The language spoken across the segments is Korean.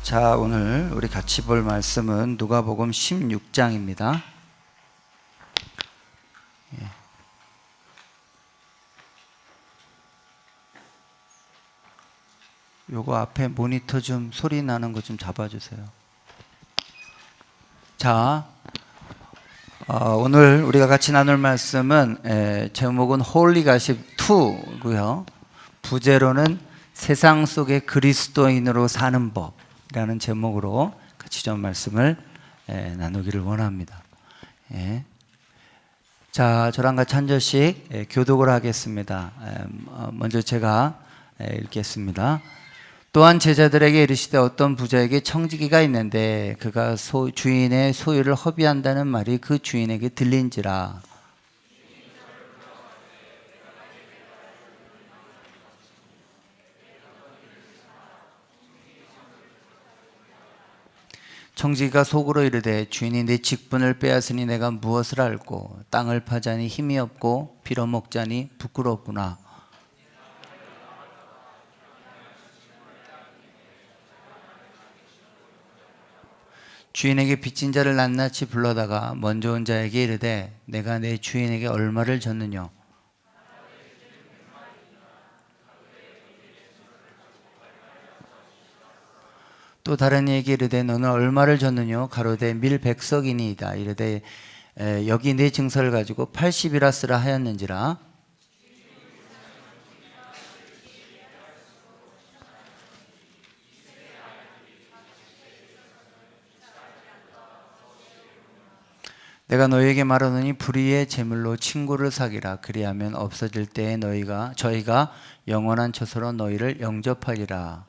자, 오늘 우리 같이 볼 말씀은 누가복음 16장입니다. 요거 앞에 모니터 좀 소리 나는 거 좀 잡아주세요. 자, 오늘 우리가 같이 나눌 말씀은 제목은 홀리 가십 2고요. 부제로는 세상 속의 그리스도인으로 사는 법이라는 제목으로 같이 좀 말씀을 나누기를 원합니다. 자, 저랑 같이 한 절씩 교독을 하겠습니다. 먼저 제가 읽겠습니다. 또한 제자들에게 이르시되 어떤 부자에게 청지기가 있는데 그가 주인의 소유를 허비한다는 말이 그 주인에게 들린지라. 청지기가 속으로 이르되 주인이 내 직분을 빼앗으니 내가 무엇을 알고 땅을 파자니 힘이 없고 빌어먹자니 부끄럽구나. 주인에게 빚진 자를 낱낱이 불러다가 먼저 온 자에게 이르되 내가 내 주인에게 얼마를 졌느냐. 또 다른 이에게 이르되 너는 얼마를 졌느냐. 가로되 밀백석이니이다. 이르되 여기 내 증서를 가지고 80이라 쓰라 하였는지라. 내가 너희에게 말하노니 불의의 제물로 친구를 사기라. 그리하면 없어질 때에 저희가 영원한 처소로 너희를 영접하리라.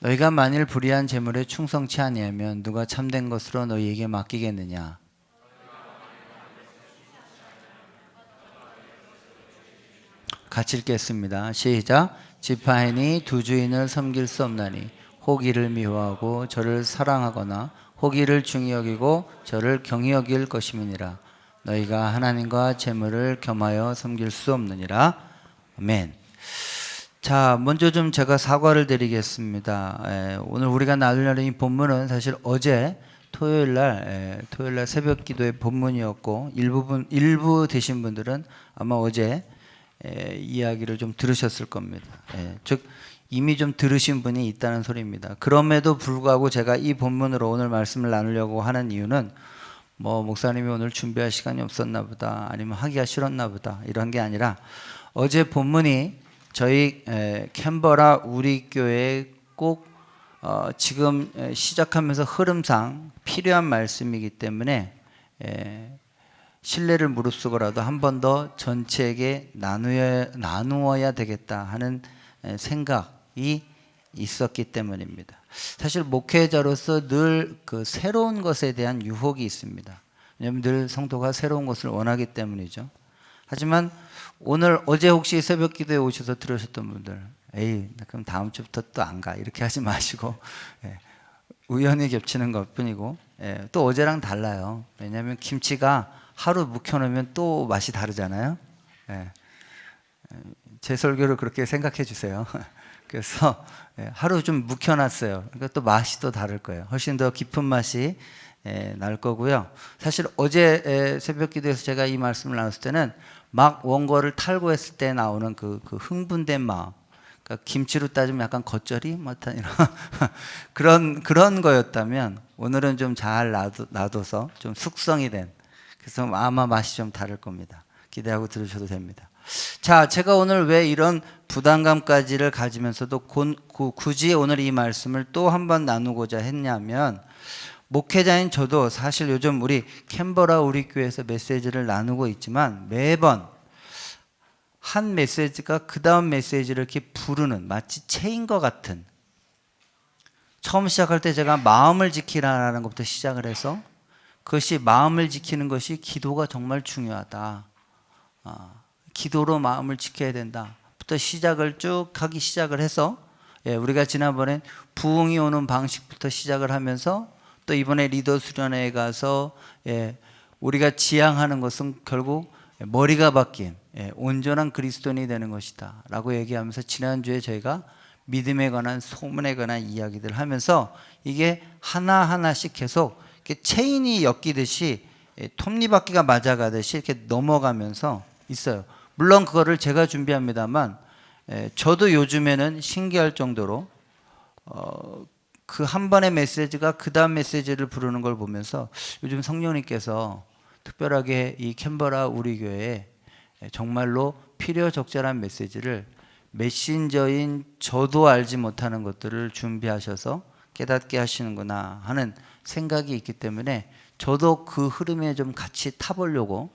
너희가 만일 불의한 제물에 충성치 아니하면 누가 참된 것으로 너희에게 맡기겠느냐. 같이 읽겠습니다. 시작. 지파인이 두 주인을 섬길 수 없나니 혹 이를 미워하고 저를 사랑하거나 혹 이를 중히 여기고 저를 경히 여길 것임이니라. 너희가 하나님과 재물을 겸하여 섬길 수 없느니라. 아멘. 자, 먼저 좀 제가 사과를 드리겠습니다. 오늘 우리가 나누려는 이 본문은 사실 어제 토요일날 새벽 기도의 본문이었고 일부 되신 분들은 아마 어제 이야기를 좀 들으셨을 겁니다. 즉 이미 좀 들으신 분이 있다는 소리입니다. 그럼에도 불구하고 제가 이 본문으로 오늘 말씀을 나누려고 하는 이유는 목사님이 오늘 준비할 시간이 없었나 보다, 아니면 하기가 싫었나 보다, 이런 게 아니라 어제 본문이 저희 캔버라 우리 교회에 꼭 지금 시작하면서 흐름상 필요한 말씀이기 때문에 신뢰를 무릅쓰고라도 한 번 더 전체에게 나누어야 되겠다 하는 생각이 있었기 때문입니다. 사실 목회자로서 늘 그 새로운 것에 대한 유혹이 있습니다. 왜냐하면 늘 성도가 새로운 것을 원하기 때문이죠. 하지만 어제 혹시 새벽 기도에 오셔서 들으셨던 분들, 에이, 그럼 다음 주부터 또 안 가, 이렇게 하지 마시고, 우연히 겹치는 것 뿐이고, 또 어제랑 달라요. 왜냐하면 김치가 하루 묵혀놓으면 또 맛이 다르잖아요. 제 설교를 그렇게 생각해 주세요. 그래서 하루 좀 묵혀놨어요. 그러니까 또 맛이 또 다를 거예요. 훨씬 더 깊은 맛이 날 거고요. 사실 어제 새벽 기도에서 제가 이 말씀을 나눴을 때는 막 원고를 탈고했을 때 나오는 그 흥분된 마음, 그러니까 김치로 따지면 약간 겉절이 이런 그런 거였다면 오늘은 좀 잘 놔둬서 좀 숙성이 된, 그래서 아마 맛이 좀 다를 겁니다. 기대하고 들으셔도 됩니다. 자, 제가 오늘 왜 이런 부담감까지를 가지면서도 굳이 오늘 이 말씀을 또 한 번 나누고자 했냐면, 목회자인 저도 사실 요즘 우리 캔버라 우리 교회에서 메시지를 나누고 있지만 매번 한 메시지가 그 다음 메시지를 이렇게 부르는, 마치 체인 것 같은, 처음 시작할 때 제가 마음을 지키라는 것부터 시작을 해서 그것이 마음을 지키는 것이 기도가 정말 중요하다, 기도로 마음을 지켜야 된다 부터 시작을 쭉 하기 시작을 해서 우리가 지난번엔 부흥이 오는 방식부터 시작을 하면서 또 이번에 리더 수련회에 가서 우리가 지향하는 것은 결국 머리가 바뀐 온전한 그리스도인이 되는 것이다 라고 얘기하면서 지난주에 저희가 믿음에 관한 소문에 관한 이야기들 하면서 이게 하나하나씩 계속 이렇게 체인이 엮이듯이 톱니바퀴가 맞아가듯이 이렇게 넘어가면서 있어요. 물론 그거를 제가 준비합니다만 저도 요즘에는 신기할 정도로 그 한 번의 메시지가 그 다음 메시지를 부르는 걸 보면서 요즘 성령님께서 특별하게 이 캔버라 우리 교회에 정말로 필요적절한 메시지를 메신저인 저도 알지 못하는 것들을 준비하셔서 깨닫게 하시는구나 하는 생각이 있기 때문에 저도 그 흐름에 좀 같이 타보려고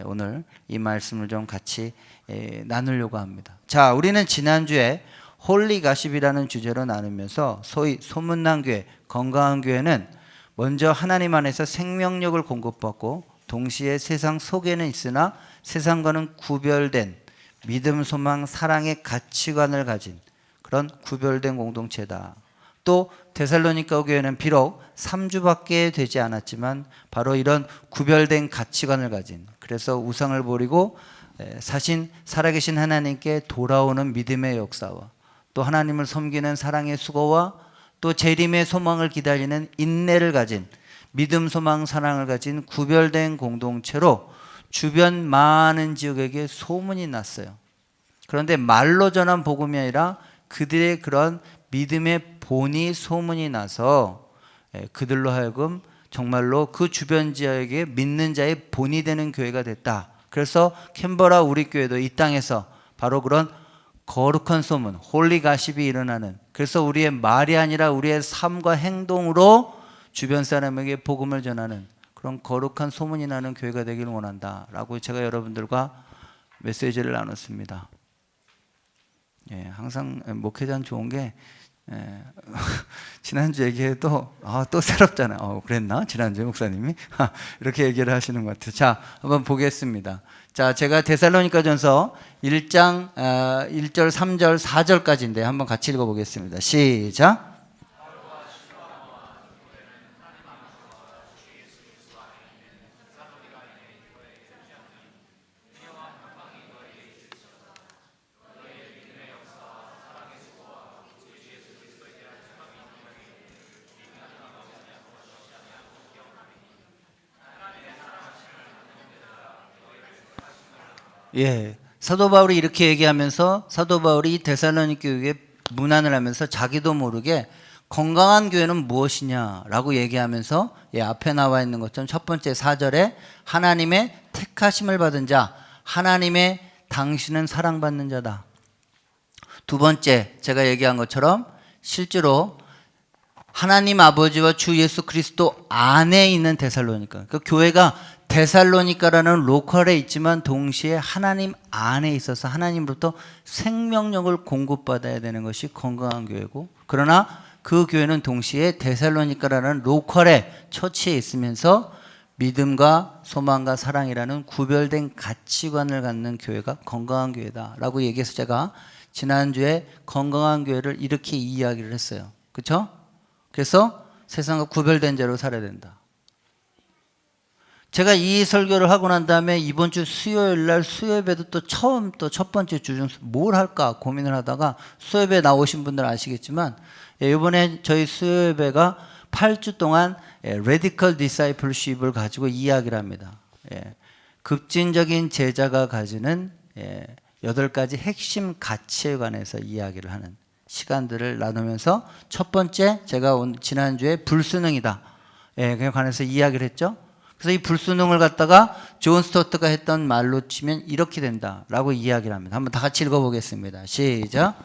오늘 이 말씀을 좀 같이 나누려고 합니다. 자, 우리는 지난주에 홀리 가십이라는 주제로 나누면서 소위 소문난 교회, 건강한 교회는 먼저 하나님 안에서 생명력을 공급받고 동시에 세상 속에는 있으나 세상과는 구별된 믿음, 소망, 사랑의 가치관을 가진 그런 구별된 공동체다. 또 데살로니가 교회는 비록 3주밖에 되지 않았지만 바로 이런 구별된 가치관을 가진, 그래서 우상을 버리고 사신 살아계신 하나님께 돌아오는 믿음의 역사와 또 하나님을 섬기는 사랑의 수고와 또 재림의 소망을 기다리는 인내를 가진 믿음, 소망, 사랑을 가진 구별된 공동체로 주변 많은 지역에게 소문이 났어요. 그런데 말로 전한 복음이 아니라 그들의 그런 믿음의 본이 소문이 나서 그들로 하여금 정말로 그 주변 지역에 믿는 자의 본이 되는 교회가 됐다. 그래서 캔버라 우리 교회도 이 땅에서 바로 그런 거룩한 소문, 홀리 가십이 일어나는, 그래서 우리의 말이 아니라 우리의 삶과 행동으로 주변 사람에게 복음을 전하는 그런 거룩한 소문이 나는 교회가 되기를 원한다 라고 제가 여러분들과 메시지를 나눴습니다. 항상 목회자는 좋은 게 지난주 얘기해도 또 새롭잖아요. 그랬나? 지난주에 목사님이 이렇게 얘기를 하시는 것 같아요. 자, 한번 보겠습니다. 자, 제가 데살로니가전서 1장 1절, 3절, 4절까지인데 한번 같이 읽어보겠습니다. 시작. 사도 바울이 이렇게 얘기하면서 사도 바울이 데살로니가 교회에 문안을 하면서 자기도 모르게 건강한 교회는 무엇이냐라고 얘기하면서 앞에 나와 있는 것처럼 첫 번째 4절에 하나님의 택하심을 받은 자, 하나님의 당신은 사랑받는 자다. 두 번째 제가 얘기한 것처럼 실제로 하나님 아버지와 주 예수 그리스도 안에 있는 데살로니가, 그 교회가 데살로니가라는 로컬에 있지만 동시에 하나님 안에 있어서 하나님으로부터 생명력을 공급받아야 되는 것이 건강한 교회고, 그러나 그 교회는 동시에 데살로니가라는 로컬에 처치해 있으면서 믿음과 소망과 사랑이라는 구별된 가치관을 갖는 교회가 건강한 교회다라고 얘기해서 제가 지난주에 건강한 교회를 이렇게 이야기를 했어요. 그렇죠? 그래서 세상과 구별된 자로 살아야 된다. 제가 이 설교를 하고 난 다음에 이번 주 수요일 날 수요예배도 또 처음 또 첫 번째 주 중 뭘 할까 고민을 하다가 수요예배 나오신 분들 아시겠지만 이번에 저희 수요예배가 8주 동안 Radical Discipleship을 가지고 이야기를 합니다. 급진적인 제자가 가지는 8가지 핵심 가치에 관해서 이야기를 하는 시간들을 나누면서 첫 번째 제가 지난주에 불순응이다 그에 관해서 이야기를 했죠. 그래서 이 불순응을 갖다가 존 스토트가 했던 말로 치면 이렇게 된다라고 이야기를 합니다. 한번 다 같이 읽어보겠습니다. 시작.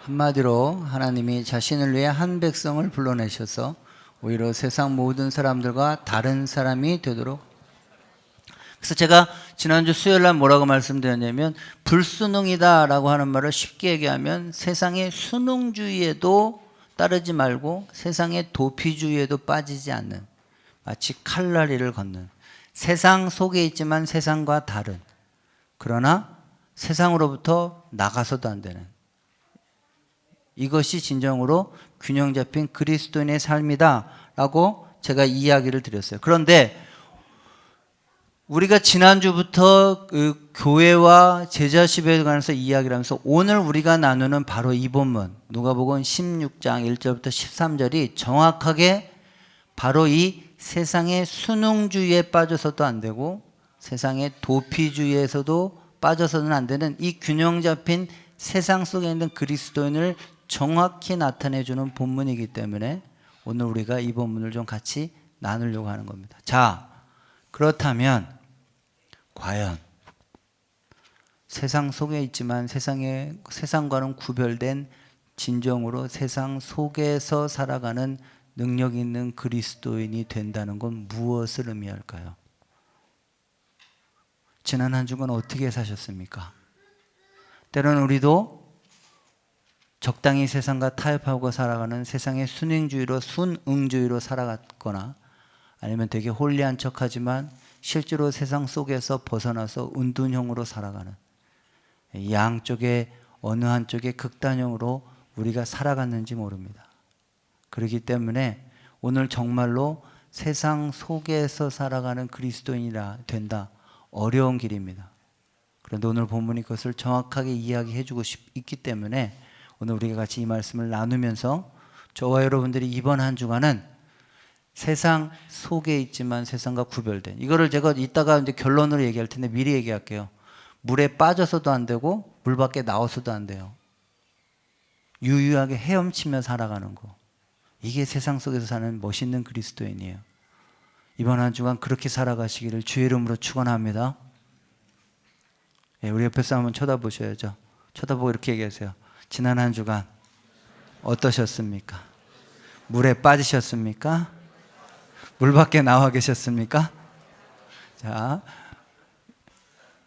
한마디로 하나님이 자신을 위해 한 백성을 불러내셔서 오히려 세상 모든 사람들과 다른 사람이 되도록, 그래서 제가 지난주 수요일 날 뭐라고 말씀드렸냐면 불순응이다라고 하는 말을 쉽게 얘기하면 세상의 순응주의에도 따르지 말고 세상의 도피주의에도 빠지지 않는, 마치 칼날리를 걷는, 세상 속에 있지만 세상과 다른, 그러나 세상으로부터 나가서도 안 되는, 이것이 진정으로 균형 잡힌 그리스도인의 삶이다라고 제가 이야기를 드렸어요. 그런데 우리가 지난주부터 그 교회와 제자십에 관해서 이야기를 하면서 오늘 우리가 나누는 바로 이 본문 누가복음 16장 1절부터 13절이 정확하게 바로 이 세상의 순응주의에 빠져서도 안 되고 세상의 도피주의에서도 빠져서는 안 되는 이 균형 잡힌 세상 속에 있는 그리스도인을 정확히 나타내주는 본문이기 때문에 오늘 우리가 이 본문을 좀 같이 나누려고 하는 겁니다. 자, 그렇다면 과연 세상 속에 있지만 세상과는 구별된 진정으로 세상 속에서 살아가는 능력 있는 그리스도인이 된다는 건 무엇을 의미할까요? 지난 한 주간 어떻게 사셨습니까? 때로는 우리도 적당히 세상과 타협하고 살아가는 세상의 순응주의로 살아갔거나 아니면 되게 홀리한 척하지만 실제로 세상 속에서 벗어나서 은둔형으로 살아가는, 양쪽에 어느 한쪽에 극단형으로 우리가 살아갔는지 모릅니다. 그렇기 때문에 오늘 정말로 세상 속에서 살아가는 그리스도인이라 된다, 어려운 길입니다. 그런데 오늘 본문이 그것을 정확하게 이야기해 주고 있기 때문에 오늘 우리가 같이 이 말씀을 나누면서 저와 여러분들이 이번 한 주간은 세상 속에 있지만 세상과 구별된, 이거를 제가 이따가 이제 결론으로 얘기할 텐데 미리 얘기할게요. 물에 빠져서도 안 되고 물 밖에 나와서도 안 돼요. 유유하게 헤엄치며 살아가는 거, 이게 세상 속에서 사는 멋있는 그리스도인이에요. 이번 한 주간 그렇게 살아가시기를 주의 이름으로 축원합니다. 예, 우리 옆에 사람 한번 쳐다보셔야죠. 쳐다보고 이렇게 얘기하세요. 지난 한 주간 어떠셨습니까? 물에 빠지셨습니까? 물 밖에 나와 계셨습니까? 자,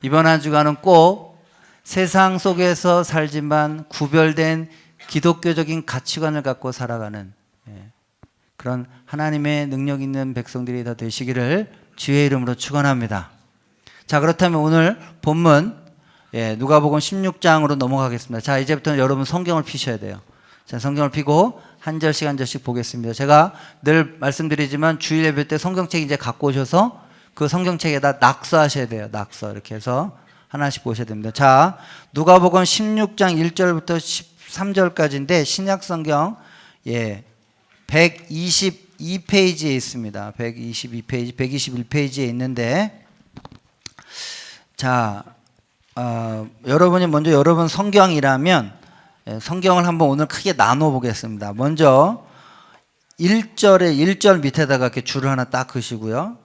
이번 한 주간은 꼭 세상 속에서 살지만 구별된 기독교적인 가치관을 갖고 살아가는 그런 하나님의 능력 있는 백성들이 다 되시기를 주의 이름으로 축원합니다. 자, 그렇다면 오늘 본문 누가복음 16장으로 넘어가겠습니다. 자, 이제부터는 여러분 성경을 피셔야 돼요. 자, 성경을 피고 한 절씩 한 절씩 보겠습니다. 제가 늘 말씀드리지만 주일 예배 때 성경책 이제 갖고 오셔서 그 성경책에다 낙서하셔야 돼요. 낙서 이렇게 해서 하나씩 보셔야 됩니다. 자, 누가복음 16장 1절부터 13절까지인데 신약 성경 122페이지에 있습니다. 122페이지, 121페이지에 있는데, 자, 여러분이 먼저 여러분 성경이라면 성경을 한번 오늘 크게 나눠 보겠습니다. 먼저 1절 밑에다가 이렇게 줄을 하나 딱 그시고요.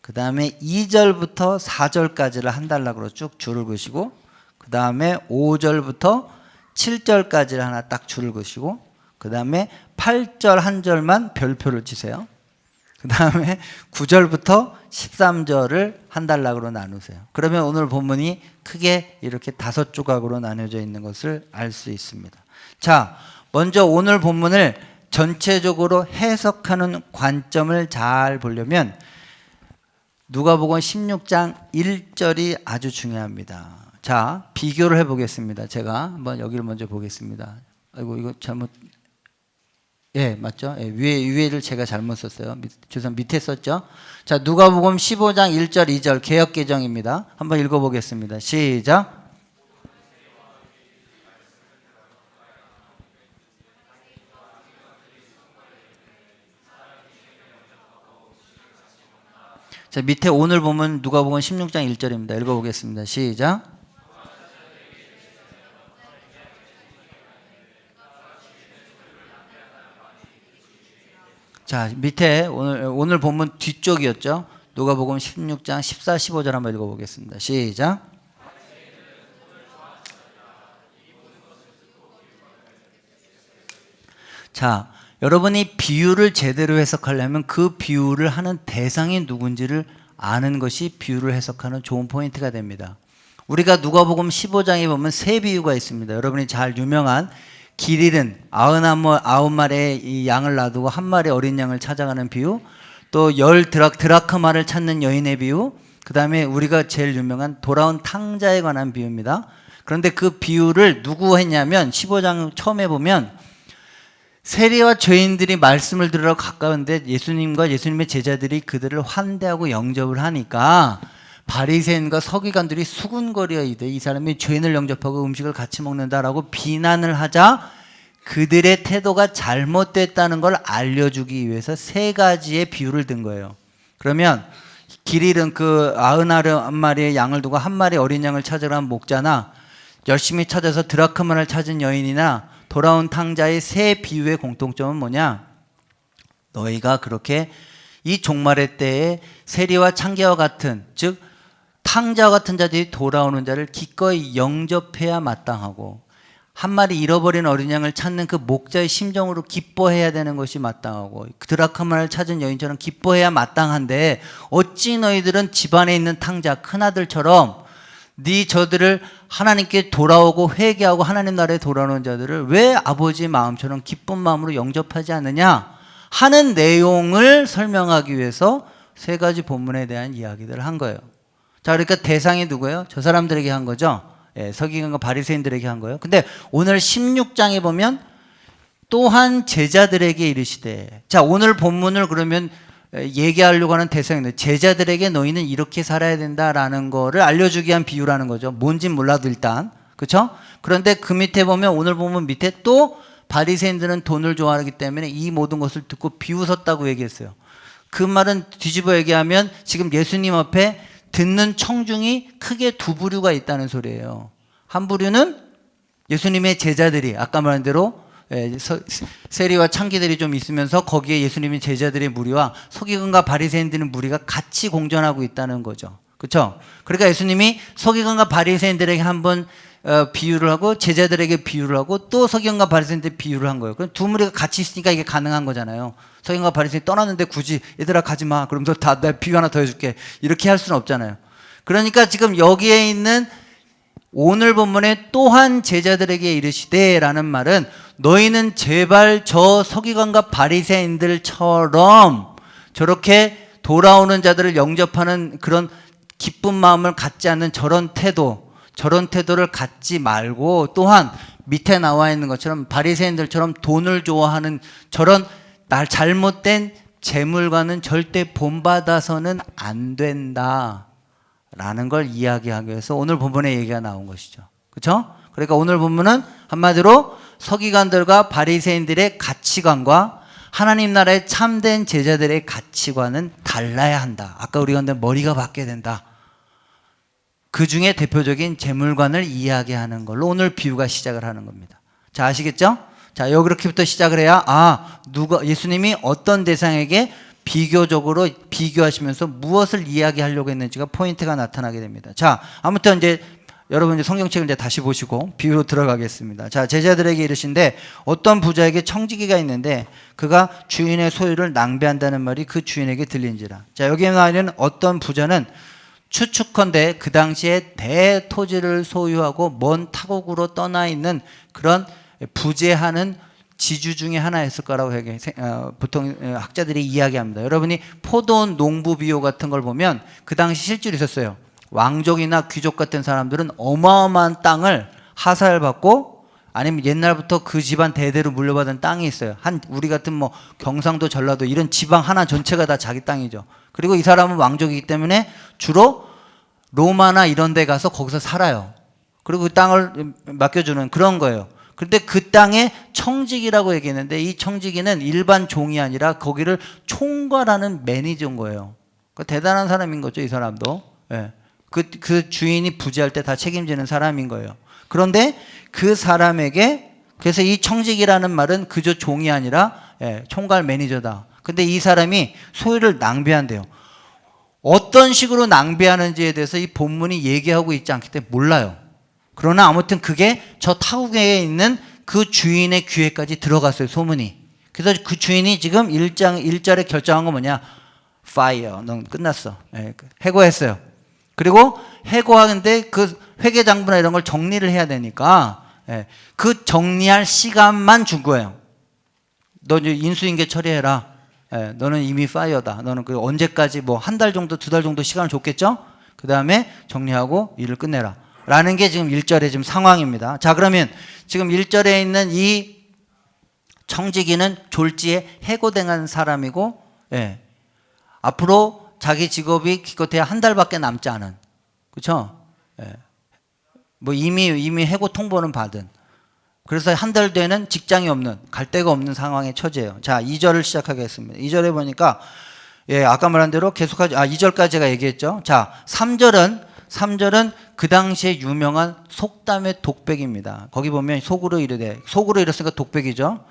그 다음에 2절부터 4절까지를 한 달락으로 쭉 줄을 그시고, 그 다음에 5절부터 7절까지를 하나 딱 줄을 그시고, 그 다음에 8절 한 절만 별표를 치세요. 그 다음에 9절부터 13절을 한 단락으로 나누세요. 그러면 오늘 본문이 크게 이렇게 5조각으로 나눠져 있는 것을 알 수 있습니다. 자, 먼저 오늘 본문을 전체적으로 해석하는 관점을 잘 보려면 누가복음 16장 1절이 아주 중요합니다. 자, 비교를 해보겠습니다. 제가 한번 여기를 먼저 보겠습니다. 아이고, 이거 잘못, 맞죠? 위에를 제가 잘못 썼어요. 죄송, 밑에 썼죠? 자, 누가복음 15장 1절 2절 개역개정입니다. 한번 읽어보겠습니다. 시작. 자, 밑에 오늘 보면 누가복음 16장 1절입니다. 읽어보겠습니다. 시작. 자, 밑에 오늘 본문 뒤쪽이었죠. 누가복음 16장 14, 15절 한번 읽어보겠습니다. 시작. 자, 여러분이 비유를 제대로 해석하려면 그 비유를 하는 대상이 누군지를 아는 것이 비유를 해석하는 좋은 포인트가 됩니다. 우리가 누가복음 15장에 보면 세 비유가 있습니다. 여러분이 잘 유명한 길 잃은 99마리의 이 양을 놔두고 한 마리 어린 양을 찾아가는 비유, 또 10 드라크마를 찾는 여인의 비유, 그 다음에 우리가 제일 유명한 돌아온 탕자에 관한 비유입니다. 그런데 그 비유를 누구 했냐면 15장 처음에 보면 세리와 죄인들이 말씀을 들으러 가까운데 예수님과 예수님의 제자들이 그들을 환대하고 영접을 하니까 바리새인과 서기관들이 수군거려 이르되 이 사람이 죄인을 영접하고 음식을 같이 먹는다라고 비난을 하자 그들의 태도가 잘못됐다는 걸 알려주기 위해서 세 가지의 비유를 든 거예요. 그러면 길 잃은 그 99마리의 양을 두고 한 마리 어린 양을 찾으러 간 목자나 열심히 찾아서 드라크마를 찾은 여인이나 돌아온 탕자의 세 비유의 공통점은 뭐냐? 너희가 그렇게 이 종말의 때에 세리와 창기와 같은, 즉 탕자와 같은 자들이 돌아오는 자를 기꺼이 영접해야 마땅하고 한 마리 잃어버린 어린 양을 찾는 그 목자의 심정으로 기뻐해야 되는 것이 마땅하고 그 드라크마를 찾은 여인처럼 기뻐해야 마땅한데 어찌 너희들은 집안에 있는 탕자 큰아들처럼 네 저들을 하나님께 돌아오고 회개하고 하나님 나라에 돌아오는 자들을 왜 아버지의 마음처럼 기쁜 마음으로 영접하지 않느냐 하는 내용을 설명하기 위해서 세 가지 본문에 대한 이야기들을 한 거예요. 자, 그러니까 대상이 누구예요? 저 사람들에게 한 거죠. 예, 서기관과 바리새인들에게 한 거예요. 근데 오늘 16장에 보면 또한 제자들에게 이르시되, 자, 오늘 본문을 그러면 얘기하려고 하는 대상인데 제자들에게 너희는 이렇게 살아야 된다라는 거를 알려주기 위한 비유라는 거죠. 뭔진 몰라도 일단, 그렇죠? 그런데 그 밑에 보면 오늘 본문 밑에 또 바리새인들은 돈을 좋아하기 때문에 이 모든 것을 듣고 비웃었다고 얘기했어요. 그 말은 뒤집어 얘기하면 지금 예수님 앞에 듣는 청중이 크게 두 부류가 있다는 소리예요. 한 부류는 예수님의 제자들이 아까 말한 대로 세리와 창기들이 좀 있으면서 거기에 예수님의 제자들의 무리와 서기관과 바리새인들의 무리가 같이 공존하고 있다는 거죠. 그렇죠? 그러니까 예수님이 서기관과 바리새인들에게 한번 비유를 하고 제자들에게 비유를 하고 또 서기관과 바리새인들에게 비유를 한 거예요. 그럼 두 무리가 같이 있으니까 이게 가능한 거잖아요. 서기관과 바리새인이 떠났는데 굳이 얘들아 가지 마. 그러면서 다 내가 비유 하나 더 해줄게. 이렇게 할 수는 없잖아요. 그러니까 지금 여기에 있는 오늘 본문에 또한 제자들에게 이르시되라는 말은 너희는 제발 저 서기관과 바리새인들처럼 저렇게 돌아오는 자들을 영접하는 그런 기쁜 마음을 갖지 않는 저런 태도를 갖지 말고 또한 밑에 나와 있는 것처럼 바리새인들처럼 돈을 좋아하는 저런 잘못된 재물과는 절대 본받아서는 안 된다 라는 걸 이야기하기 위해서 오늘 본문에 얘기가 나온 것이죠. 그렇죠? 그러니까 오늘 본문은 한마디로 서기관들과 바리새인들의 가치관과 하나님 나라의 참된 제자들의 가치관은 달라야 한다. 아까 우리가 한데 머리가 바뀌어야 된다. 그 중에 대표적인 재물관을 이야기하는 걸로 오늘 비유가 시작을 하는 겁니다. 자, 아시겠죠? 자, 여기 그렇게부터 시작을 해야 예수님이 어떤 대상에게 비교적으로 비교하시면서 무엇을 이야기하려고 했는지가 포인트가 나타나게 됩니다. 자, 아무튼 이제 여러분 이제 성경책을 이제 다시 보시고 비유로 들어가겠습니다. 자, 제자들에게 이르신데 어떤 부자에게 청지기가 있는데 그가 주인의 소유를 낭비한다는 말이 그 주인에게 들린지라. 자, 여기에 나와 있는 어떤 부자는 추측컨대 그 당시에 대토지를 소유하고 먼 타국으로 떠나 있는 그런 부재하는 지주 중에 하나였을 거라고 보통 학자들이 이야기합니다. 여러분이 포도원 농부 비유 같은 걸 보면 그 당시 실제로 있었어요. 왕족이나 귀족 같은 사람들은 어마어마한 땅을 하사를 받고 아니면 옛날부터 그 집안 대대로 물려받은 땅이 있어요. 우리 같은 뭐 경상도, 전라도 이런 지방 하나 전체가 다 자기 땅이죠. 그리고 이 사람은 왕족이기 때문에 주로 로마나 이런 데 가서 거기서 살아요. 그리고 그 땅을 맡겨주는 그런 거예요. 그런데 그 땅에 청지기라고 얘기했는데 이 청지기는 일반 종이 아니라 거기를 총괄하는 매니저인 거예요. 그러니까 대단한 사람인 거죠, 이 사람도. 예. 그 주인이 부재할 때 다 책임지는 사람인 거예요. 그런데 그 사람에게 그래서 이 청지기라는 말은 그저 종이 아니라 총괄 매니저다. 근데 이 사람이 소유를 낭비한대요. 어떤 식으로 낭비하는지에 대해서 이 본문이 얘기하고 있지 않기 때문에 몰라요. 그러나 아무튼 그게 저 타국에 있는 그 주인의 귀에까지 들어갔어요, 소문이. 그래서 그 주인이 지금 일절에 결정한 건 뭐냐? fire. 넌 끝났어. 예, 해고했어요. 그리고 해고하는데 그 회계장부나 이런 걸 정리를 해야 되니까 예, 그 정리할 시간만 준 거예요. 너 이제 인수인계 처리해라. 예, 너는 이미 파이어다. 너는 그 언제까지 뭐 한 달 정도, 두 달 정도 시간을 줬겠죠? 그 다음에 정리하고 일을 끝내라. 라는 게 지금 1절의 지금 상황입니다. 자, 그러면 지금 1절에 있는 이 청지기는 졸지에 해고당한 사람이고, 예, 앞으로 자기 직업이 기껏해야 한 달밖에 남지 않은, 그렇죠? 예, 뭐 이미 해고 통보는 받은, 그래서 한 달 뒤에는 직장이 없는, 갈 데가 없는 상황에 처지예요. 자, 2절을 시작하겠습니다. 2절에 보니까 예, 아까 말한 대로 계속하죠. 2절까지 제가 얘기했죠. 자, 3절은 그 당시에 유명한 속담의 독백입니다. 거기 보면 속으로 이랬으니까 독백이죠.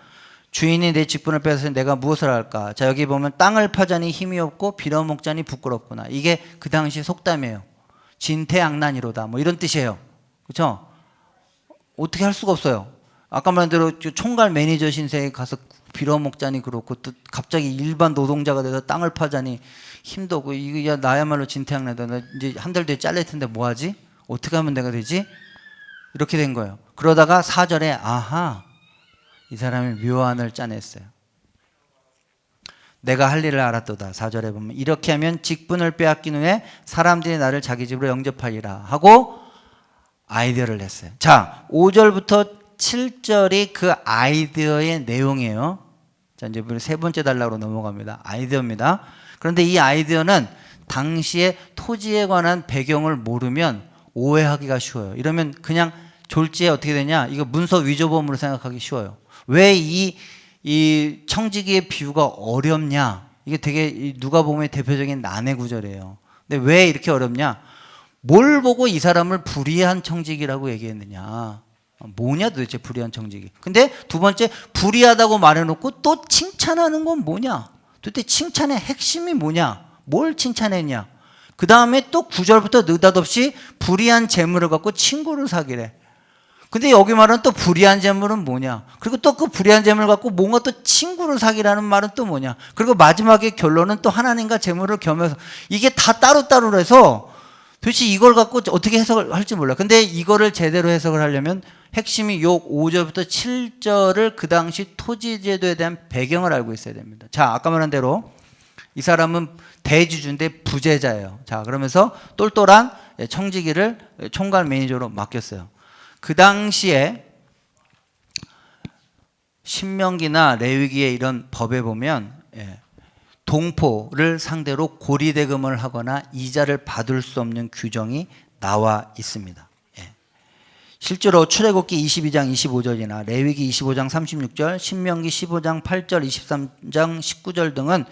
주인이 내 직분을 뺏어서 내가 무엇을 할까? 자, 여기 보면 땅을 파자니 힘이 없고 빌어먹자니 부끄럽구나. 이게 그 당시 속담이에요. 진퇴양난이로다. 뭐 이런 뜻이에요. 그렇죠? 어떻게 할 수가 없어요. 아까 말한 대로 총괄 매니저 신세에 가서 빌어먹자니 그렇고 또 갑자기 일반 노동자가 돼서 땅을 파자니 힘도 없고 이거 야 나야말로 진퇴양난이다. 나 이제 한 달 뒤에 잘릴 텐데 뭐하지? 어떻게 하면 내가 되지? 이렇게 된 거예요. 그러다가 4절에 아하, 이 사람이 묘안을 짜냈어요. 내가 할 일을 알았도다. 4절에 보면 이렇게 하면 직분을 빼앗긴 후에 사람들이 나를 자기 집으로 영접하리라 하고 아이디어를 냈어요. 자, 5절부터 7절이 그 아이디어의 내용이에요. 자, 이제 세 번째 단락으로 넘어갑니다. 아이디어입니다. 그런데 이 아이디어는 당시의 토지에 관한 배경을 모르면 오해하기가 쉬워요. 이러면 그냥 졸지에 어떻게 되냐? 이거 문서 위조범으로 생각하기 쉬워요. 왜 이 청지기의 비유가 어렵냐? 이게 되게 누가복음의 대표적인 난해 구절이에요. 근데 왜 이렇게 어렵냐? 뭘 보고 이 사람을 불의한 청지기라고 얘기했느냐? 뭐냐 도대체 불의한 청지기. 근데 두 번째, 불의하다고 말해놓고 또 칭찬하는 건 뭐냐? 도대체 칭찬의 핵심이 뭐냐? 뭘 칭찬했냐? 그 다음에 또 9절부터 느닷없이 불의한 재물을 갖고 친구를 사귀래. 근데 여기 말은 또 불의한 재물은 뭐냐? 그리고 또 그 불의한 재물을 갖고 뭔가 또 친구를 사귀라는 말은 또 뭐냐? 그리고 마지막에 결론은 또 하나님과 재물을 겸해서 이게 다 따로따로 해서 도대체 이걸 갖고 어떻게 해석을 할지 몰라. 근데 이거를 제대로 해석을 하려면 핵심이 요 5절부터 7절을 그 당시 토지제도에 대한 배경을 알고 있어야 됩니다. 자, 아까 말한 대로 이 사람은 대주주인데 부재자예요. 자, 그러면서 똘똘한 청지기를 총괄 매니저로 맡겼어요. 그 당시에 신명기나 레위기의 이런 법에 보면 동포를 상대로 고리대금을 하거나 이자를 받을 수 없는 규정이 나와 있습니다. 실제로 출애굽기 22장 25절이나 레위기 25장 36절, 신명기 15장 8절, 23장 19절 등은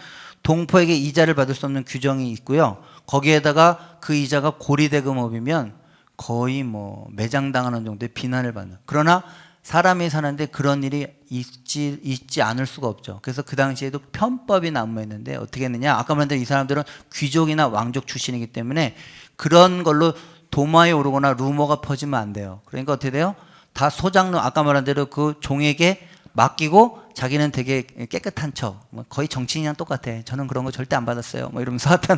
동포에게 이자를 받을 수 없는 규정이 있고요. 거기에다가 그 이자가 고리대금업이면 거의 뭐 매장당하는 정도의 비난을 받는. 그러나 사람이 사는데 그런 일이 있지 않을 수가 없죠. 그래서 그 당시에도 편법이 난무했는데 어떻게 했느냐? 아까 말한 대로 이 사람들은 귀족이나 왕족 출신이기 때문에 그런 걸로 도마에 오르거나 루머가 퍼지면 안 돼요. 그러니까 어떻게 돼요? 다 소장로, 아까 말한 대로 그 종에게 맡기고 자기는 되게 깨끗한 척, 거의 정치인이랑 똑같아. 저는 그런 거 절대 안 받았어요. 뭐 이러면서 하여튼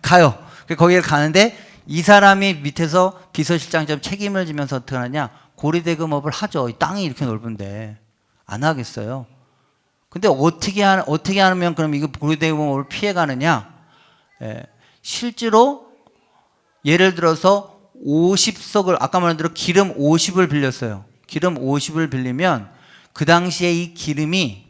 가요. 거기에 가는데 이 사람이 밑에서 비서실장처럼 책임을 지면서 어떻게 하느냐? 고리대금업을 하죠. 이 땅이 이렇게 넓은데 안 하겠어요. 근데 어떻게 하면 그럼 이거 고리대금업을 피해가느냐? 실제로 예를 들어서 50석을 아까 말한 대로 기름 50을 빌렸어요. 기름 50을 빌리면 그 당시에 이 기름이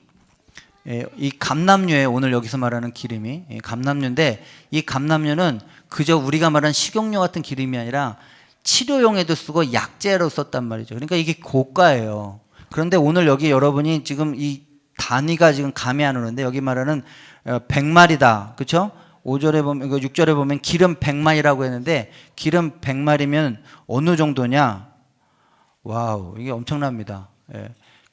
이 감람류예요. 오늘 여기서 말하는 기름이 감람류인데 이 감람류는 그저 우리가 말하는 식용유 같은 기름이 아니라 치료용에도 쓰고 약재로 썼단 말이죠. 그러니까 이게 고가예요. 그런데 오늘 여기 여러분이 지금 이 단위가 지금 감이 안 오는데 여기 말하는 100마리다. 그렇죠? 5절에 보면 6절에 보면 기름 100마리라고 했는데 기름 100마리면 어느 정도냐? 와우, 이게 엄청납니다.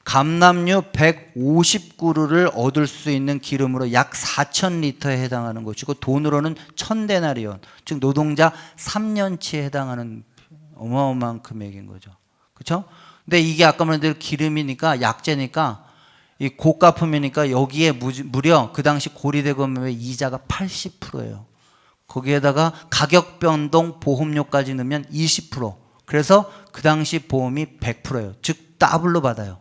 감람류 150그루를 얻을 수 있는 기름으로 약 4,000리터에 해당하는 것이고 돈으로는 1,000데나리온, 즉 노동자 3년치에 해당하는 어마어마한 금액인 거죠. 그렇죠? 근데 이게 아까 말한 대로 기름이니까 약재니까 이 고가품이니까 여기에 무려 그 당시 고리대금의 이자가 80%예요. 거기에다가 가격 변동 보험료까지 넣으면 20%. 그래서 그 당시 보험이 100%예요. 즉 더블로 받아요.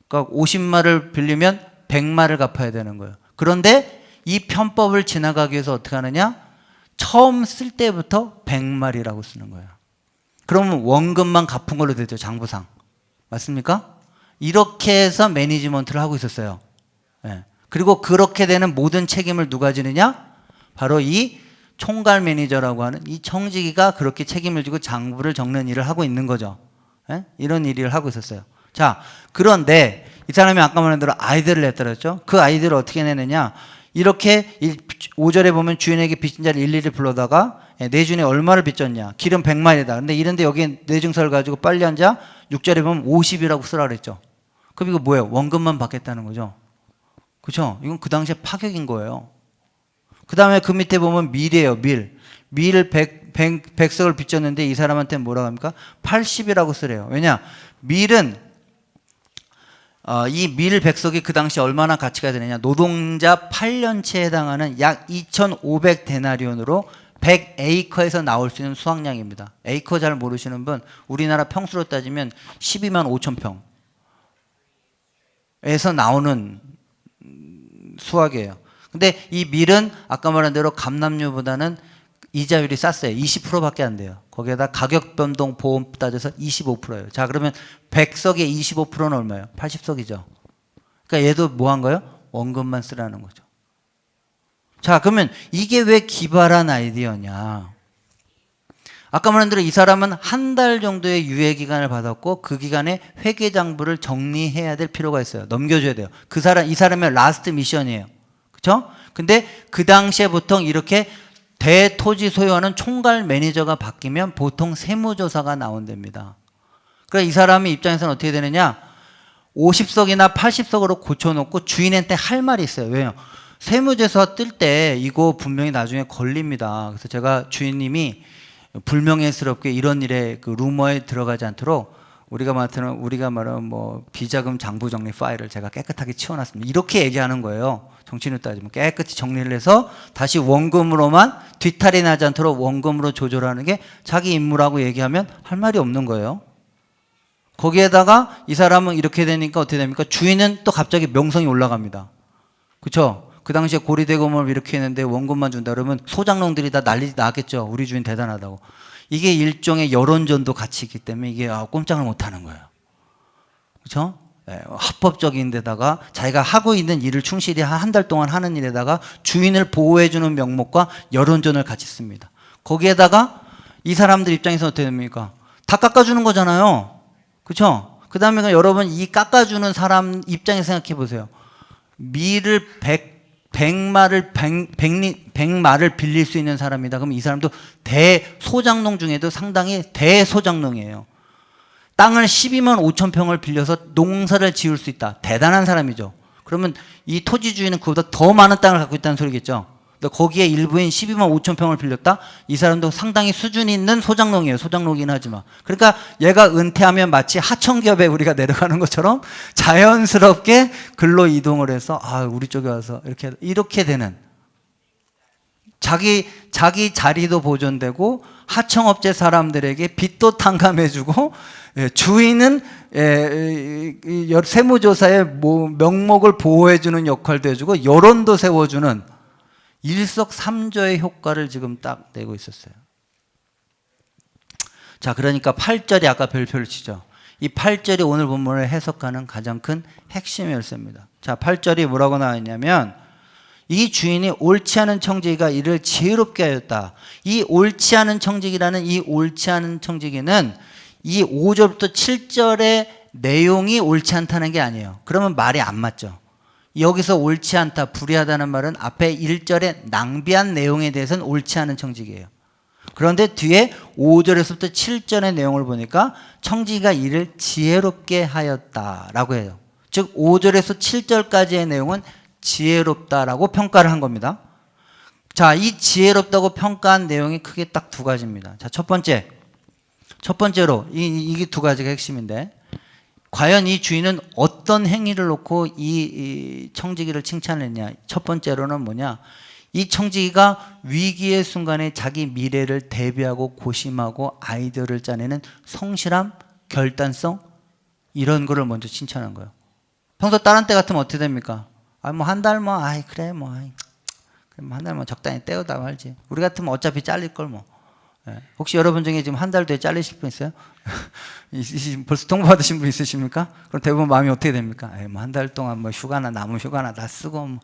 그러니까 50마를 빌리면 100마를 갚아야 되는 거예요. 그런데 이 편법을 지나가기 위해서 어떻게 하느냐? 처음 쓸 때부터 100마리라고 쓰는 거예요. 그러면 원금만 갚은 걸로 되죠. 장부상. 맞습니까? 이렇게 해서 매니지먼트를 하고 있었어요. 네. 그리고 그렇게 되는 모든 책임을 누가 지느냐? 바로 이 총괄 매니저라고 하는 이 청지기가 그렇게 책임을 지고 장부를 적는 일을 하고 있는 거죠. 네? 이런 일을 하고 있었어요. 자, 그런데 이 사람이 아까 말한 대로 아이들을 냈다 그랬죠. 그 아이들을 어떻게 내느냐? 이렇게 5절에 보면 주인에게 빚진 자를 일일이 불러다가 내 주인이 얼마를 빚졌냐? 기름 100마리다. 근데 이런데 여기에 내증서를 가지고 빨리 앉아 6절에 보면 50이라고 쓰라 그랬죠. 그럼 이거 뭐예요? 원금만 받겠다는 거죠. 그렇죠? 이건 그 당시에 파격인 거예요. 그 다음에 그 밑에 보면 밀이에요. 밀을 100석을 빚졌는데 이 사람한테는 뭐라고 합니까? 80이라고 쓰래요. 왜냐? 밀은 이 밀 100석이 그 당시 얼마나 가치가 되느냐? 노동자 8년치에 해당하는 약 2,500데나리온으로 100에이커에서 나올 수 있는 수확량입니다. 에이커 잘 모르시는 분, 우리나라 평수로 따지면 12만 5천 평에서 나오는 수확이에요. 근데 이 밀은 아까 말한 대로 감납료보다는 이자율이 쌌어요. 20%밖에 안 돼요. 거기에다 가격 변동 보험 따져서 25%예요. 자, 그러면 100석에 25%는 얼마예요? 80석이죠. 그러니까 얘도 뭐 한 거예요? 원금만 쓰라는 거죠. 자, 그러면 이게 왜 기발한 아이디어냐? 아까 말한 대로 이 사람은 한 달 정도의 유예 기간을 받았고 그 기간에 회계 장부를 정리해야 될 필요가 있어요. 넘겨줘야 돼요. 이 사람의 라스트 미션이에요. 그렇죠? 근데 그 당시에 보통 이렇게 대토지 소유하는 총괄 매니저가 바뀌면 보통 세무조사가 나온답니다. 그러니까 이 사람의 입장에서는 어떻게 되느냐? 50석이나 80석으로 고쳐놓고 주인한테 할 말이 있어요. 왜요? 세무조사 뜰 때 이거 분명히 나중에 걸립니다. 그래서 제가 주인님이 불명예스럽게 이런 일에 그 루머에 들어가지 않도록 우리가 말하는 뭐 비자금 장부 정리 파일을 제가 깨끗하게 치워놨습니다. 이렇게 얘기하는 거예요. 정치인으로 따지면 깨끗이 정리를 해서 다시 원금으로만 뒤탈이 나지 않도록 원금으로 조절하는 게 자기 임무라고 얘기하면 할 말이 없는 거예요. 거기에다가 이 사람은 이렇게 되니까 어떻게 됩니까? 주인은 또 갑자기 명성이 올라갑니다. 그렇죠? 그 당시에 고리대금을 이렇게 했는데 원금만 준다 그러면 소장농들이 다 난리 나겠죠. 우리 주인 대단하다고. 이게 일종의 여론전도 같이 있기 때문에 이게 꼼짝을 못하는 거예요. 그렇죠? 네, 합법적인 데다가 자기가 하고 있는 일을 충실히 한 달 동안 하는 일에다가 주인을 보호해주는 명목과 여론전을 같이 씁니다. 거기에다가 이 사람들 입장에서 어떻게 됩니까? 다 깎아주는 거잖아요. 그렇죠? 그 다음에 여러분 이 깎아주는 사람 입장에서 생각해 보세요. 밀을 100마를 빌릴 수 있는 사람이다. 그럼 이 사람도 대소장농 중에도 상당히 대소장농이에요. 땅을 12만 5천 평을 빌려서 농사를 지을 수 있다. 대단한 사람이죠. 그러면 이 토지 주인은 그보다 더 많은 땅을 갖고 있다는 소리겠죠. 근데 거기에 일부인 12만 5천 평을 빌렸다? 이 사람도 상당히 수준 있는 소장농이에요. 소장농이긴 하지만. 그러니까 얘가 은퇴하면 마치 하청기업에 우리가 내려가는 것처럼 자연스럽게 근로 이동을 해서 우리 쪽에 와서 이렇게 되는 자기 자리도 보존되고 하청업체 사람들에게 빚도 탕감해주고 주인은 세무조사의 명목을 보호해주는 역할도 해주고 여론도 세워주는 일석삼조의 효과를 지금 딱 내고 있었어요. 자, 그러니까 8절이 아까 별표를 치죠. 이 8절이 오늘 본문을 해석하는 가장 큰 핵심 열쇠입니다. 자, 8절이 뭐라고 나왔냐면 이 주인이 옳지 않은 청지기가 이를 지혜롭게 하였다. 이 옳지 않은 청지기라는 이 옳지 않은 청지기는 이 5절부터 7절의 내용이 옳지 않다는 게 아니에요. 그러면 말이 안 맞죠. 여기서 옳지 않다, 불의하다는 말은 앞에 1절의 낭비한 내용에 대해서는 옳지 않은 청지기예요. 그런데 뒤에 5절에서부터 7절의 내용을 보니까 청지기가 이를 지혜롭게 하였다라고 해요. 즉 5절에서 7절까지의 내용은 지혜롭다라고 평가를 한 겁니다. 자, 이 지혜롭다고 평가한 내용이 크게 딱 두 가지입니다. 자, 첫 번째로 이게 두 가지가 핵심인데 과연 이 주인은 어떤 행위를 놓고 이 청지기를 칭찬했냐? 첫 번째로는 뭐냐? 이 청지기가 위기의 순간에 자기 미래를 대비하고 고심하고 아이디어를 짜내는 성실함, 결단성, 이런 거를 먼저 칭찬한 거예요. 평소 다른 때 같으면 어떻게 됩니까? 뭐 한 달 뭐, 그래 뭐, 그럼 한 달 뭐 적당히 때우다 말지. 우리 같으면 어차피 잘릴 걸 뭐. 혹시 여러분 중에 지금 한 달 뒤에 잘리실 분 있어요? 벌써 통보 받으신 분 있으십니까? 그럼 대부분 마음이 어떻게 됩니까? 뭐 한 달 동안 뭐 휴가나 남은 휴가나 다 쓰고 뭐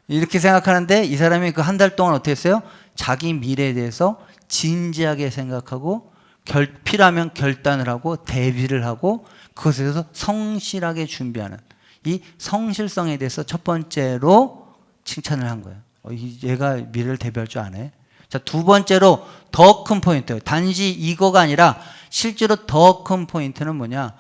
이렇게 생각하는데, 이 사람이 그 한 달 동안 어떻게 했어요? 자기 미래에 대해서 진지하게 생각하고 필요하면 결단을 하고 대비를 하고 그것에 대해서 성실하게 준비하는, 이 성실성에 대해서 첫 번째로 칭찬을 한 거예요. 얘가 미래를 대비할 줄 아네. 자, 두 번째로 더 큰 포인트, 단지 이거가 아니라 실제로 더 큰 포인트는 뭐냐?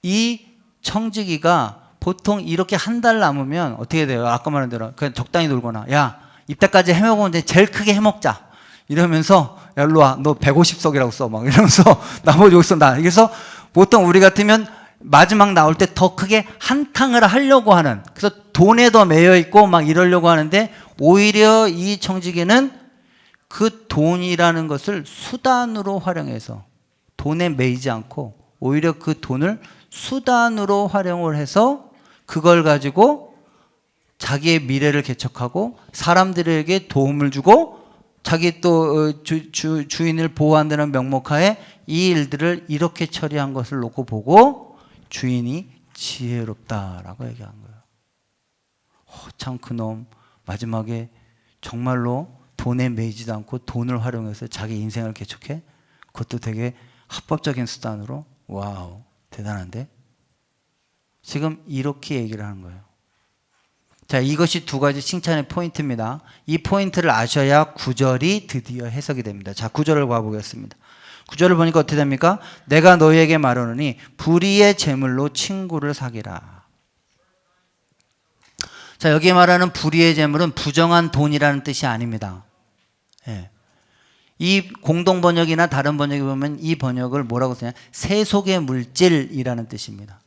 이 청지기가 보통 이렇게 한 달 남으면 어떻게 돼요? 아까 말한 대로 그냥 적당히 놀거나, 야, 이때까지 해먹었는데 제일 크게 해먹자 이러면서, 야, 일로 와, 너 150석이라고 써 막 이러면서 나머지 여기서 나. 그래서 보통 우리 같으면 마지막 나올 때 더 크게 한탕을 하려고 하는, 그래서 돈에 더 매여 있고 막 이러려고 하는데, 오히려 이 청지기는 그 돈이라는 것을 수단으로 활용해서 돈에 매이지 않고 오히려 그 돈을 수단으로 활용을 해서 그걸 가지고 자기의 미래를 개척하고 사람들에게 도움을 주고 자기 또 주인을 보호한다는 명목하에 이 일들을 이렇게 처리한 것을 놓고 보고 주인이 지혜롭다라고 얘기한 거예요. 참 그놈 마지막에 정말로 돈에 매이지도 않고 돈을 활용해서 자기 인생을 개척해? 그것도 되게 합법적인 수단으로. 와우, 대단한데? 지금 이렇게 얘기를 하는 거예요. 자, 이것이 두 가지 칭찬의 포인트입니다. 이 포인트를 아셔야 9절이 드디어 해석이 됩니다. 자, 9절을 봐보겠습니다. 9절을 보니까 어떻게 됩니까? 내가 너희에게 말하노니 불의의 재물로 친구를 사귀라. 자, 여기 말하는 불의의 재물은 부정한 돈이라는 뜻이 아닙니다. 예. 이 공동 번역이나 다른 번역에 보면 이 번역을 뭐라고 쓰냐? 세속의 물질이라는 뜻입니다.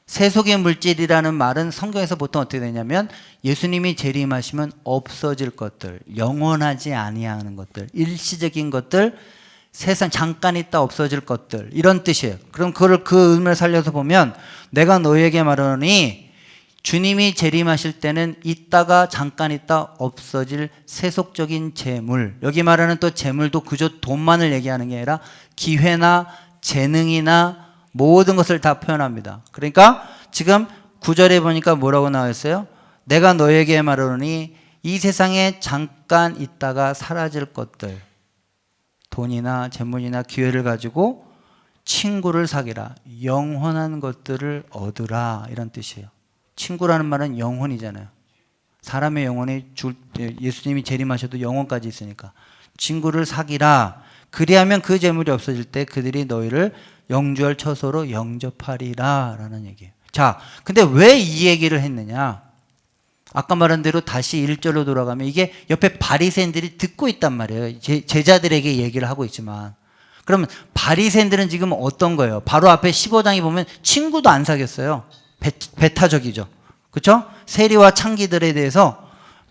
세속의 물질이라는 말은 성경에서 보통 어떻게 되냐면, 예수님이 재림하시면 없어질 것들, 영원하지 아니하는 것들, 일시적인 것들, 세상 잠깐 있다 없어질 것들, 이런 뜻이에요. 그럼 그 의미를 살려서 보면, 내가 너희에게 말하노니 주님이 재림하실 때는 있다가 잠깐 있다 없어질 세속적인 재물, 여기 말하는 또 재물도 그저 돈만을 얘기하는 게 아니라 기회나 재능이나 모든 것을 다 표현합니다. 그러니까 지금 9절에 보니까 뭐라고 나와 있어요? 내가 너에게 말하노니 이 세상에 잠깐 있다가 사라질 것들, 돈이나 재물이나 기회를 가지고 친구를 사귀라, 영원한 것들을 얻으라, 이런 뜻이에요. 친구라는 말은 영혼이잖아요. 사람의 영혼이 예수님이 재림하셔도 영혼까지 있으니까 친구를 사귀라. 그리하면 그 재물이 없어질 때 그들이 너희를 영주할 처소로 영접하리라 라는 얘기예요. 자, 근데 왜 이 얘기를 했느냐? 아까 말한 대로 다시 1절로 돌아가면 이게 옆에 바리새인들이 듣고 있단 말이에요. 제자들에게 얘기를 하고 있지만, 그러면 바리새인들은 지금 어떤 거예요? 바로 앞에 15장에 보면 친구도 안 사귀었어요. 배타적이죠. 그렇죠? 세리와 창기들에 대해서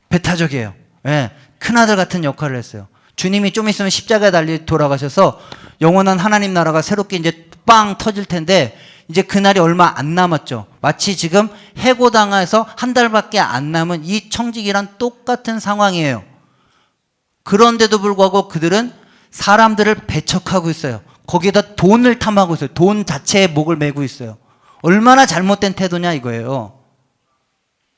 배타적이에요. 네, 큰아들 같은 역할을 했어요. 주님이 좀 있으면 십자가에 달리 돌아가셔서 영원한 하나님 나라가 새롭게 이제 빵 터질 텐데, 이제 그날이 얼마 안 남았죠. 마치 지금 해고당해서 한 달밖에 안 남은 이 청지기랑 똑같은 상황이에요. 그런데도 불구하고 그들은 사람들을 배척하고 있어요. 거기에다 돈을 탐하고 있어요. 돈 자체에 목을 매고 있어요. 얼마나 잘못된 태도냐 이거예요.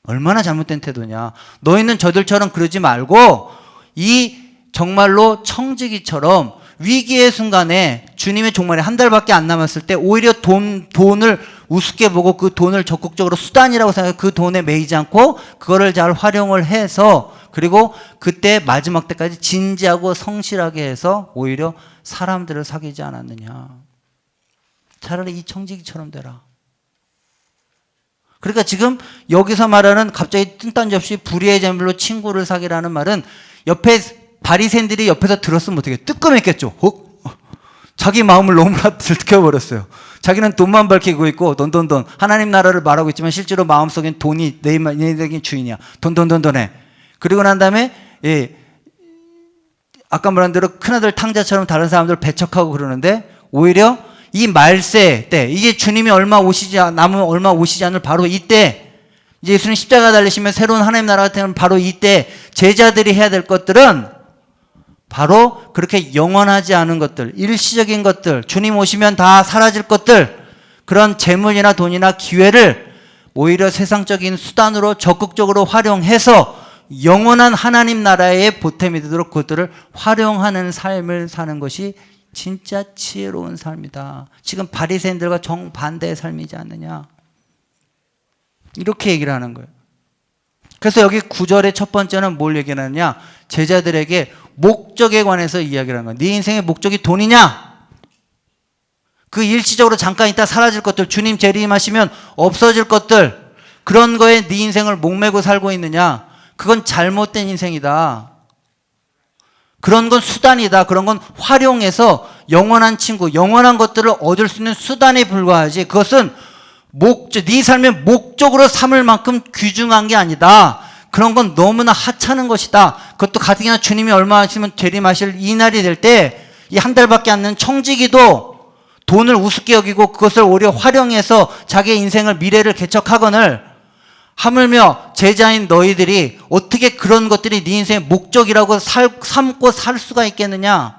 얼마나 잘못된 태도냐. 너희는 저들처럼 그러지 말고 이 정말로 청지기처럼 위기의 순간에 주님의 종말에 한 달밖에 안 남았을 때 오히려 돈을 우습게 보고 그 돈을 적극적으로 수단이라고 생각해 그 돈에 매이지 않고 그거를 잘 활용을 해서, 그리고 그때 마지막 때까지 진지하고 성실하게 해서 오히려 사람들을 사귀지 않았느냐. 차라리 이 청지기처럼 되라. 그러니까 지금 여기서 말하는 갑자기 뜬딴지없이 불의의 재물로 친구를 사귀라는 말은 옆에 바리새인들이 옆에서 들었으면 어떻게 뜨끔했겠죠. 자기 마음을 너무나 들켜버렸어요. 자기는 돈만 밝히고 있고 돈 하나님 나라를 말하고 있지만 실제로 마음속엔 돈이 내 주인이야. 돈해. 그리고 난 다음에 아까 말한 대로 큰아들 탕자처럼 다른 사람들 배척하고 그러는데 오히려 이 말세 때 이게 주님이 얼마 오시지 않을 바로 이때 이제 예수님 십자가 달리시면 새로운 하나님 나라 같은 바로 이때 제자들이 해야 될 것들은 바로 그렇게 영원하지 않은 것들, 일시적인 것들, 주님 오시면 다 사라질 것들, 그런 재물이나 돈이나 기회를 오히려 세상적인 수단으로 적극적으로 활용해서 영원한 하나님 나라의 보탬이 되도록 그것들을 활용하는 삶을 사는 것이 진짜 지혜로운 삶이다. 지금 바리새인들과 정반대의 삶이지 않느냐. 이렇게 얘기를 하는 거예요. 그래서 여기 9절의 첫 번째는 뭘 얘기하느냐? 제자들에게 목적에 관해서 이야기를 하는 거예요. 네 인생의 목적이 돈이냐? 그 일시적으로 잠깐 있다 사라질 것들, 주님 재림하시면 없어질 것들, 그런 거에 네 인생을 목매고 살고 있느냐? 그건 잘못된 인생이다. 그런 건 수단이다. 그런 건 활용해서 영원한 친구, 영원한 것들을 얻을 수 있는 수단에 불과하지 그것은 네 삶의 목적으로 삼을 만큼 귀중한 게 아니다. 그런 건 너무나 하찮은 것이다. 그것도 가뜩이나 주님이 얼마 하시면 재림하실 이 날이 될 때 이 한 달밖에 안 되는 청지기도 돈을 우습게 여기고 그것을 오히려 활용해서 자기의 인생을 미래를 개척하거늘 하물며 제자인 너희들이 어떻게 그런 것들이 네 인생의 목적이라고 삼고 살 수가 있겠느냐.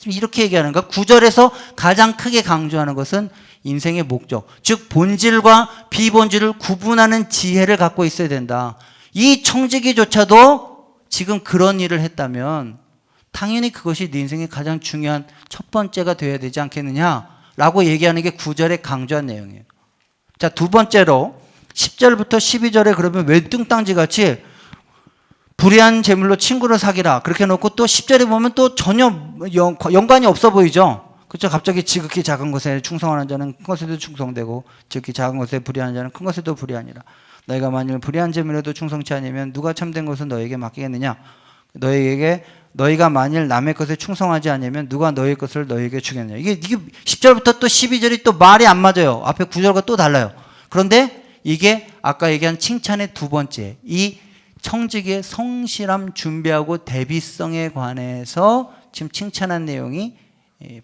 이렇게 얘기하는 거야. 9절에서 가장 크게 강조하는 것은 인생의 목적, 즉 본질과 비본질을 구분하는 지혜를 갖고 있어야 된다. 이 청지기조차도 지금 그런 일을 했다면 당연히 그것이 네 인생의 가장 중요한 첫 번째가 되어야 되지 않겠느냐라고 얘기하는 게 9절에 강조한 내용이에요. 자, 두 번째로 10절부터 12절에 그러면 왜 뚱땅지같이 불의한 재물로 친구를 사귀라 그렇게 놓고 또 10절에 보면 또 전혀 연관이 없어 보이죠. 그렇죠? 갑자기 지극히 작은 것에 충성하는 자는 큰 것에도 충성되고 지극히 작은 것에 불의하는 자는 큰 것에도 불의하니라. 너희가 만일 불의한 재물에도 충성치 않으면 누가 참된 것을 너희에게 맡기겠느냐? 너희가 만일 남의 것에 충성하지 않으면 누가 너희 것을 너희에게 주겠느냐? 이게 10절부터 또 12절이 또 말이 안 맞아요. 앞에 9절과 또 달라요. 그런데 이게 아까 얘기한 칭찬의 두 번째, 이 청지기의 성실함, 준비하고 대비성에 관해서 지금 칭찬한 내용이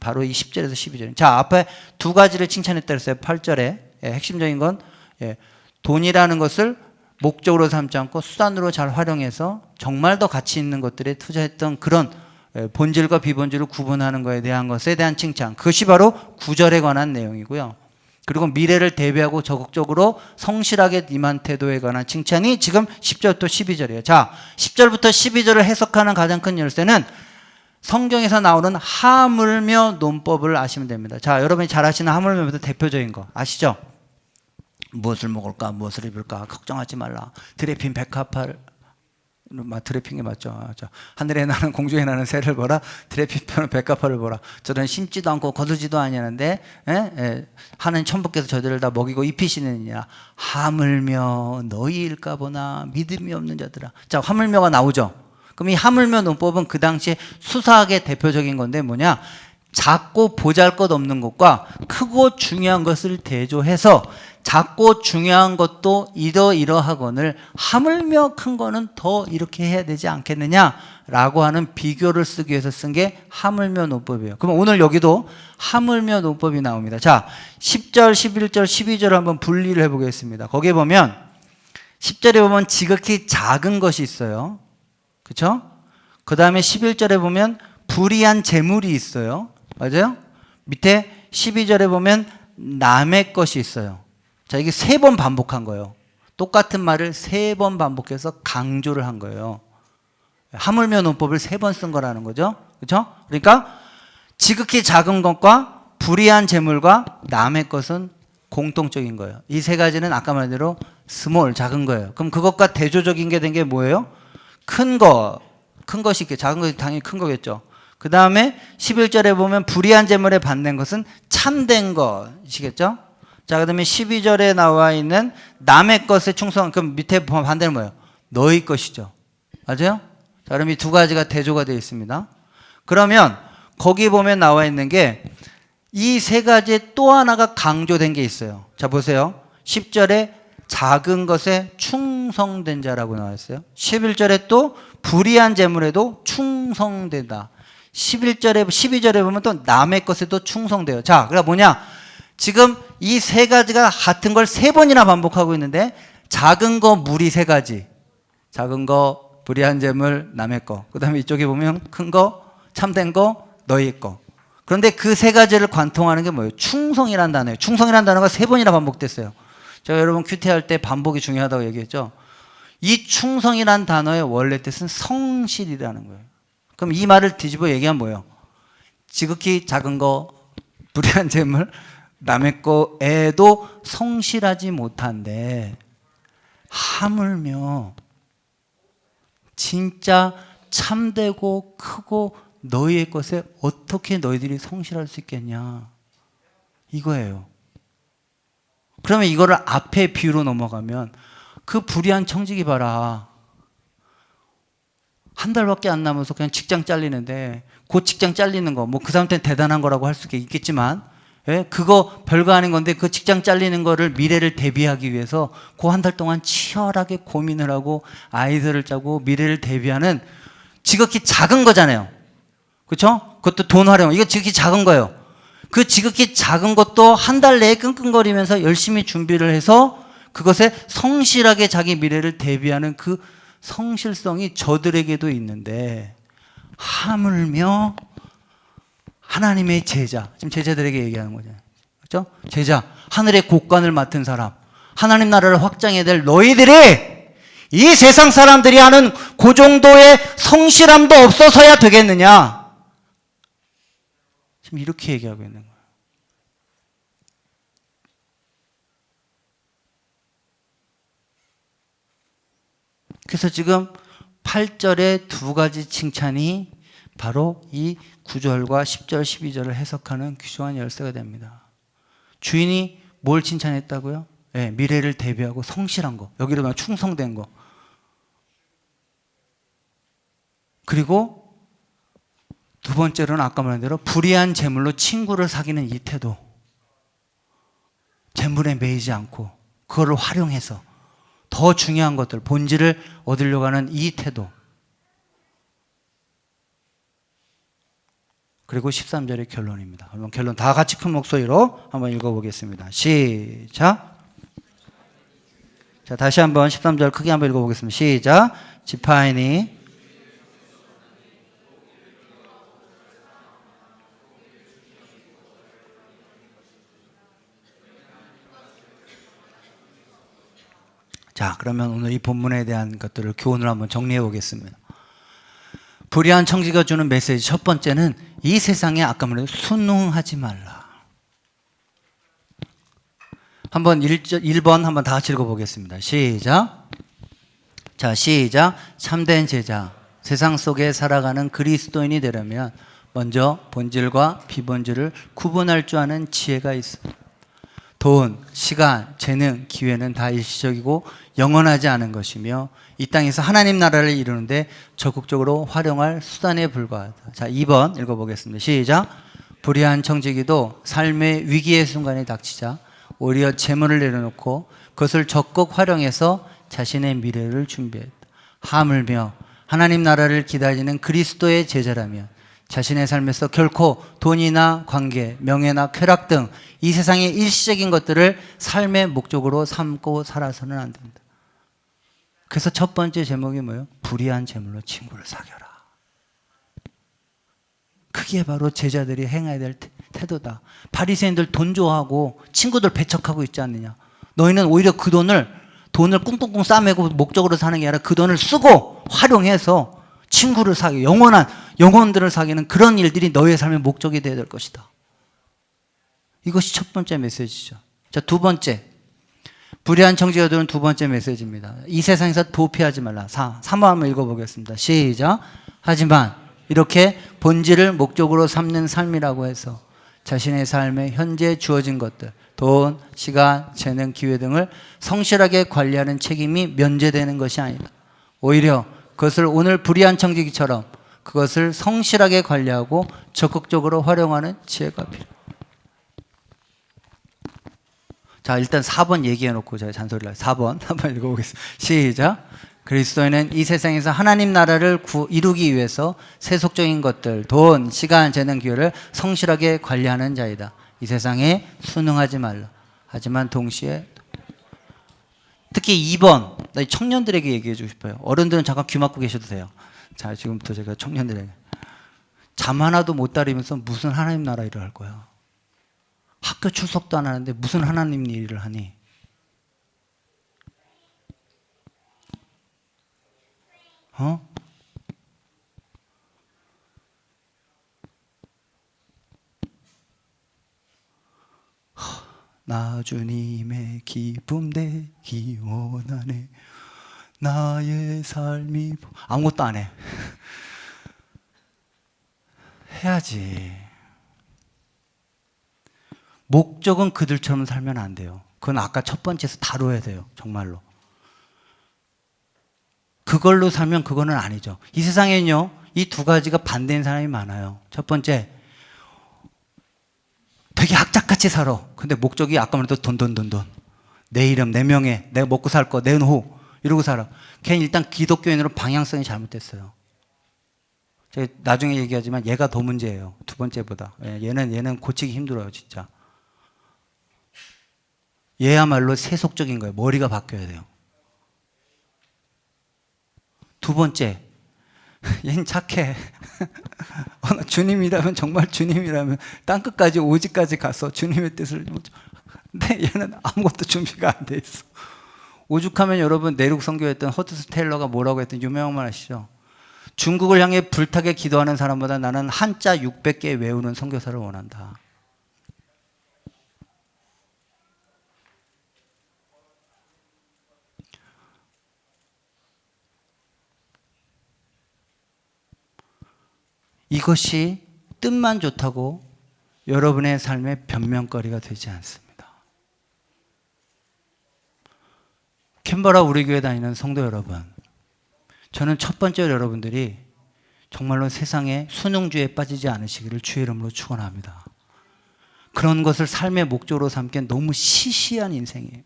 바로 이 10절에서 12절. 자, 앞에 두 가지를 칭찬했다 그랬어요. 8절에 핵심적인 건 돈이라는 것을 목적으로 삼지 않고 수단으로 잘 활용해서 정말 더 가치 있는 것들에 투자했던 그런 본질과 비본질을 구분하는 것에 대한 칭찬. 그것이 바로 9절에 관한 내용이고요. 그리고 미래를 대비하고 적극적으로 성실하게 임한 태도에 관한 칭찬이 지금 10절부터 12절이에요. 자, 10절부터 12절을 해석하는 가장 큰 열쇠는 성경에서 나오는 하물며 논법을 아시면 됩니다. 자, 여러분이 잘 아시는 하물며부터 대표적인 거 아시죠? 무엇을 먹을까, 무엇을 입을까 걱정하지 말라. 드레핀 백합할, 드레핀 게 맞죠? 하늘에 나는 공중에 나는 새를 보라. 드레핀 백합화를 보라. 저는 심지도 않고 거두지도 아니하는데 하는 천부께서 저들을 다 먹이고 입히시느니라. 하물며 너희일까 보나 믿음이 없는 자들아. 자, 하물며가 나오죠. 그럼 이 하물며 논법은 그 당시에 수사학의 대표적인 건데 뭐냐? 작고 보잘것없는 것과 크고 중요한 것을 대조해서 작고 중요한 것도 이러이러하거늘 하물며 큰 거는 더 이렇게 해야 되지 않겠느냐라고 하는 비교를 쓰기 위해서 쓴 게 하물며 논법이에요. 그럼 오늘 여기도 하물며 논법이 나옵니다. 자, 10절, 11절, 12절 한번 분리를 해보겠습니다. 거기에 보면 10절에 보면 지극히 작은 것이 있어요. 그렇죠? 그 다음에 11절에 보면 불의한 재물이 있어요. 맞아요? 밑에 12절에 보면 남의 것이 있어요. 자, 이게 3번 반복한 거예요. 똑같은 말을 3번 반복해서 강조를 한 거예요. 하물며 논법을 3번 쓴 거라는 거죠. 그렇죠? 그러니까 지극히 작은 것과 불의한 재물과 남의 것은 공통적인 거예요. 이 세 가지는 아까 말한 대로 스몰, 작은 거예요. 그럼 그것과 대조적인 게 된 게 뭐예요? 큰 것이 있겠죠. 작은 것이 당연히 큰 거겠죠. 그 다음에 11절에 보면 불의한 재물에 반된 것은 참된 것이겠죠. 자, 그 다음에 12절에 나와 있는 남의 것에 충성, 그럼 밑에 반대는 뭐예요? 너희 것이죠. 맞아요? 자, 그럼 이 두 가지가 대조가 되어 있습니다. 그러면 거기 보면 나와 있는 게 이 세 가지에 또 하나가 강조된 게 있어요. 자, 보세요. 10절에 작은 것에 충성된 자라고 나와 있어요. 11절에 또 불의한 재물에도 충성된다. 12절에 보면 또 남의 것에도 충성돼요. 자, 그러니까 뭐냐? 지금 이 세 가지가 같은 걸 세 번이나 반복하고 있는데, 작은 거 무리 세 가지. 작은 거 불의한 재물 남의 거. 그 다음에 이쪽에 보면 큰 거 참된 거 너희 거. 그런데 그 세 가지를 관통하는 게 뭐예요? 충성이라는 단어예요. 충성이라는 단어가 세 번이나 반복됐어요. 제가 여러분 큐티할 때 반복이 중요하다고 얘기했죠. 이 충성이라는 단어의 원래 뜻은 성실이라는 거예요. 그럼 이 말을 뒤집어 얘기하면 뭐예요? 지극히 작은 거 불의한 재물 남의 거에도 성실하지 못한데, 하물며 진짜 참되고 크고 너희의 것에 어떻게 너희들이 성실할 수 있겠냐, 이거예요. 그러면 이거를 앞에 비유로 넘어가면, 그 불의한 청지기 봐라. 한 달밖에 안 남아서 그냥 직장 잘리는데, 그 직장 잘리는 거, 뭐 그 사람한테는 대단한 거라고 할 수 있겠지만, 예? 그거 별거 아닌 건데 그 직장 잘리는 거를 미래를 대비하기 위해서 그 한 달 동안 치열하게 고민을 하고 아이들을 짜고 미래를 대비하는 지극히 작은 거잖아요. 그렇죠? 그것도 돈 활용, 이거 지극히 작은 거예요. 그 지극히 작은 것도 한 달 내에 끙끙거리면서 열심히 준비를 해서 그것에 성실하게 자기 미래를 대비하는 그 성실성이 저들에게도 있는데, 하물며 하나님의 제자, 지금 제자들에게 얘기하는 거잖아요. 그렇죠? 제자, 하늘의 곳간을 맡은 사람, 하나님 나라를 확장해야 될 너희들이 이 세상 사람들이 하는 그 정도의 성실함도 없어서야 되겠느냐, 지금 이렇게 얘기하고 있는 거예요. 그래서 지금 8절의 두 가지 칭찬이 바로 이 9절과 10절, 12절을 해석하는 귀중한 열쇠가 됩니다. 주인이 뭘 칭찬했다고요? 네, 미래를 대비하고 성실한 거, 여기로 보면 충성된 거. 그리고 두 번째로는 아까 말한 대로 불의한 재물로 친구를 사귀는 이 태도. 재물에 매이지 않고 그거를 활용해서 더 중요한 것들, 본질을 얻으려고 하는 이 태도. 그리고 13절의 결론입니다. 그럼 결론 다 같이 큰 목소리로 한번 읽어보겠습니다. 시작. 자, 다시 한번 13절 크게 한번 읽어보겠습니다. 시작. 지파인이 자, 그러면 오늘 이 본문에 대한 것들을 교훈을 한번 정리해 보겠습니다. 불의한 청지가 주는 메시지 첫 번째는 이 세상에 아까 말한 순응하지 말라. 한번 1번 한번 다 같이 읽어보겠습니다. 시작. 자, 시작. 참된 제자, 세상 속에 살아가는 그리스도인이 되려면 먼저 본질과 비본질을 구분할 줄 아는 지혜가 있습니다. 돈, 시간, 재능, 기회는 다 일시적이고 영원하지 않은 것이며 이 땅에서 하나님 나라를 이루는데 적극적으로 활용할 수단에 불과하다. 자, 2번 읽어보겠습니다. 시작. 불의한 청지기도 삶의 위기의 순간에 닥치자 오히려 재물을 내려놓고 그것을 적극 활용해서 자신의 미래를 준비했다. 하물며 하나님 나라를 기다리는 그리스도의 제자라면 자신의 삶에서 결코 돈이나 관계, 명예나 쾌락 등 이 세상의 일시적인 것들을 삶의 목적으로 삼고 살아서는 안 된다. 그래서 첫 번째 제목이 뭐예요? 불의한 재물로 친구를 사귀어라. 그게 바로 제자들이 행해야 될 태도다. 바리새인들 돈 좋아하고 친구들 배척하고 있지 않느냐. 너희는 오히려 그 돈을 꿍꿍꿍 싸매고 목적으로 사는 게 아니라 그 돈을 쓰고 활용해서 친구를 사귀고 영원한 영혼들을 사귀는 그런 일들이 너희의 삶의 목적이 되어야 될 것이다. 이것이 첫 번째 메시지죠. 자, 두 번째. 불의한 청지가 들은 두 번째 메시지입니다. 이 세상에서 도피하지 말라. 3번 한번 읽어보겠습니다. 시작. 하지만 이렇게 본질을 목적으로 삼는 삶이라고 해서 자신의 삶에 현재 주어진 것들, 돈, 시간, 재능, 기회 등을 성실하게 관리하는 책임이 면제되는 것이 아니다. 오히려 그것을 오늘 불의한 청지기처럼 그것을 성실하게 관리하고 적극적으로 활용하는 지혜가 필요해요. 자, 일단 4번 얘기해 놓고 제가 잔소리를 4번 읽어보겠습니다. 시작. 그리스도인은 이 세상에서 하나님 나라를 이루기 위해서 세속적인 것들, 돈, 시간, 재능, 기회를 성실하게 관리하는 자이다. 이 세상에 순응하지 말라. 하지만 동시에 특히 2번, 나 청년들에게 얘기해 주고 싶어요. 어른들은 잠깐 귀 막고 계셔도 돼요. 자, 지금부터 제가 청년들에게. 잠 하나도 못 다리면서 무슨 하나님 나라 일을 할 거야. 학교 출석도 안 하는데 무슨 하나님 일을 하니? 나 주님의 기쁨 되기 원하네. 나의 삶이 아무것도 안 해. 해야지. 목적은 그들처럼 살면 안 돼요. 그건 아까 첫 번째에서 다뤄야 돼요. 정말로. 그걸로 살면 그거는 아니죠. 이 세상에는요, 이 두 가지가 반대인 사람이 많아요. 첫 번째, 되게 악착같이 살아. 근데 목적이 아까 말했던 돈. 내 이름, 내 명예, 내가 먹고 살 거, 내 노후, 이러고 살아. 걔는 일단 기독교인으로 방향성이 잘못됐어요. 제가 나중에 얘기하지만 얘가 더 문제예요. 두 번째보다. 얘는 고치기 힘들어요, 진짜. 얘야말로 세속적인 거예요. 머리가 바뀌어야 돼요. 두 번째, 얘는 착해. 주님이라면, 정말 주님이라면 땅끝까지 오지까지 가서 주님의 뜻을. 근데 얘는 아무것도 준비가 안 돼 있어. 오죽하면 여러분 내륙 선교했던 허드스 테일러가 뭐라고 했던 유명한 말 아시죠? 중국을 향해 불타게 기도하는 사람보다 나는 한자 600개 외우는 선교사를 원한다. 이것이 뜻만 좋다고 여러분의 삶의 변명거리가 되지 않습니다. 캔버라 우리 교회 다니는 성도 여러분, 저는 첫 번째로 여러분들이 정말로 세상에 순응주의에 빠지지 않으시기를 주의 이름으로 축원합니다. 그런 것을 삶의 목적으로 삼기엔 너무 시시한 인생이에요.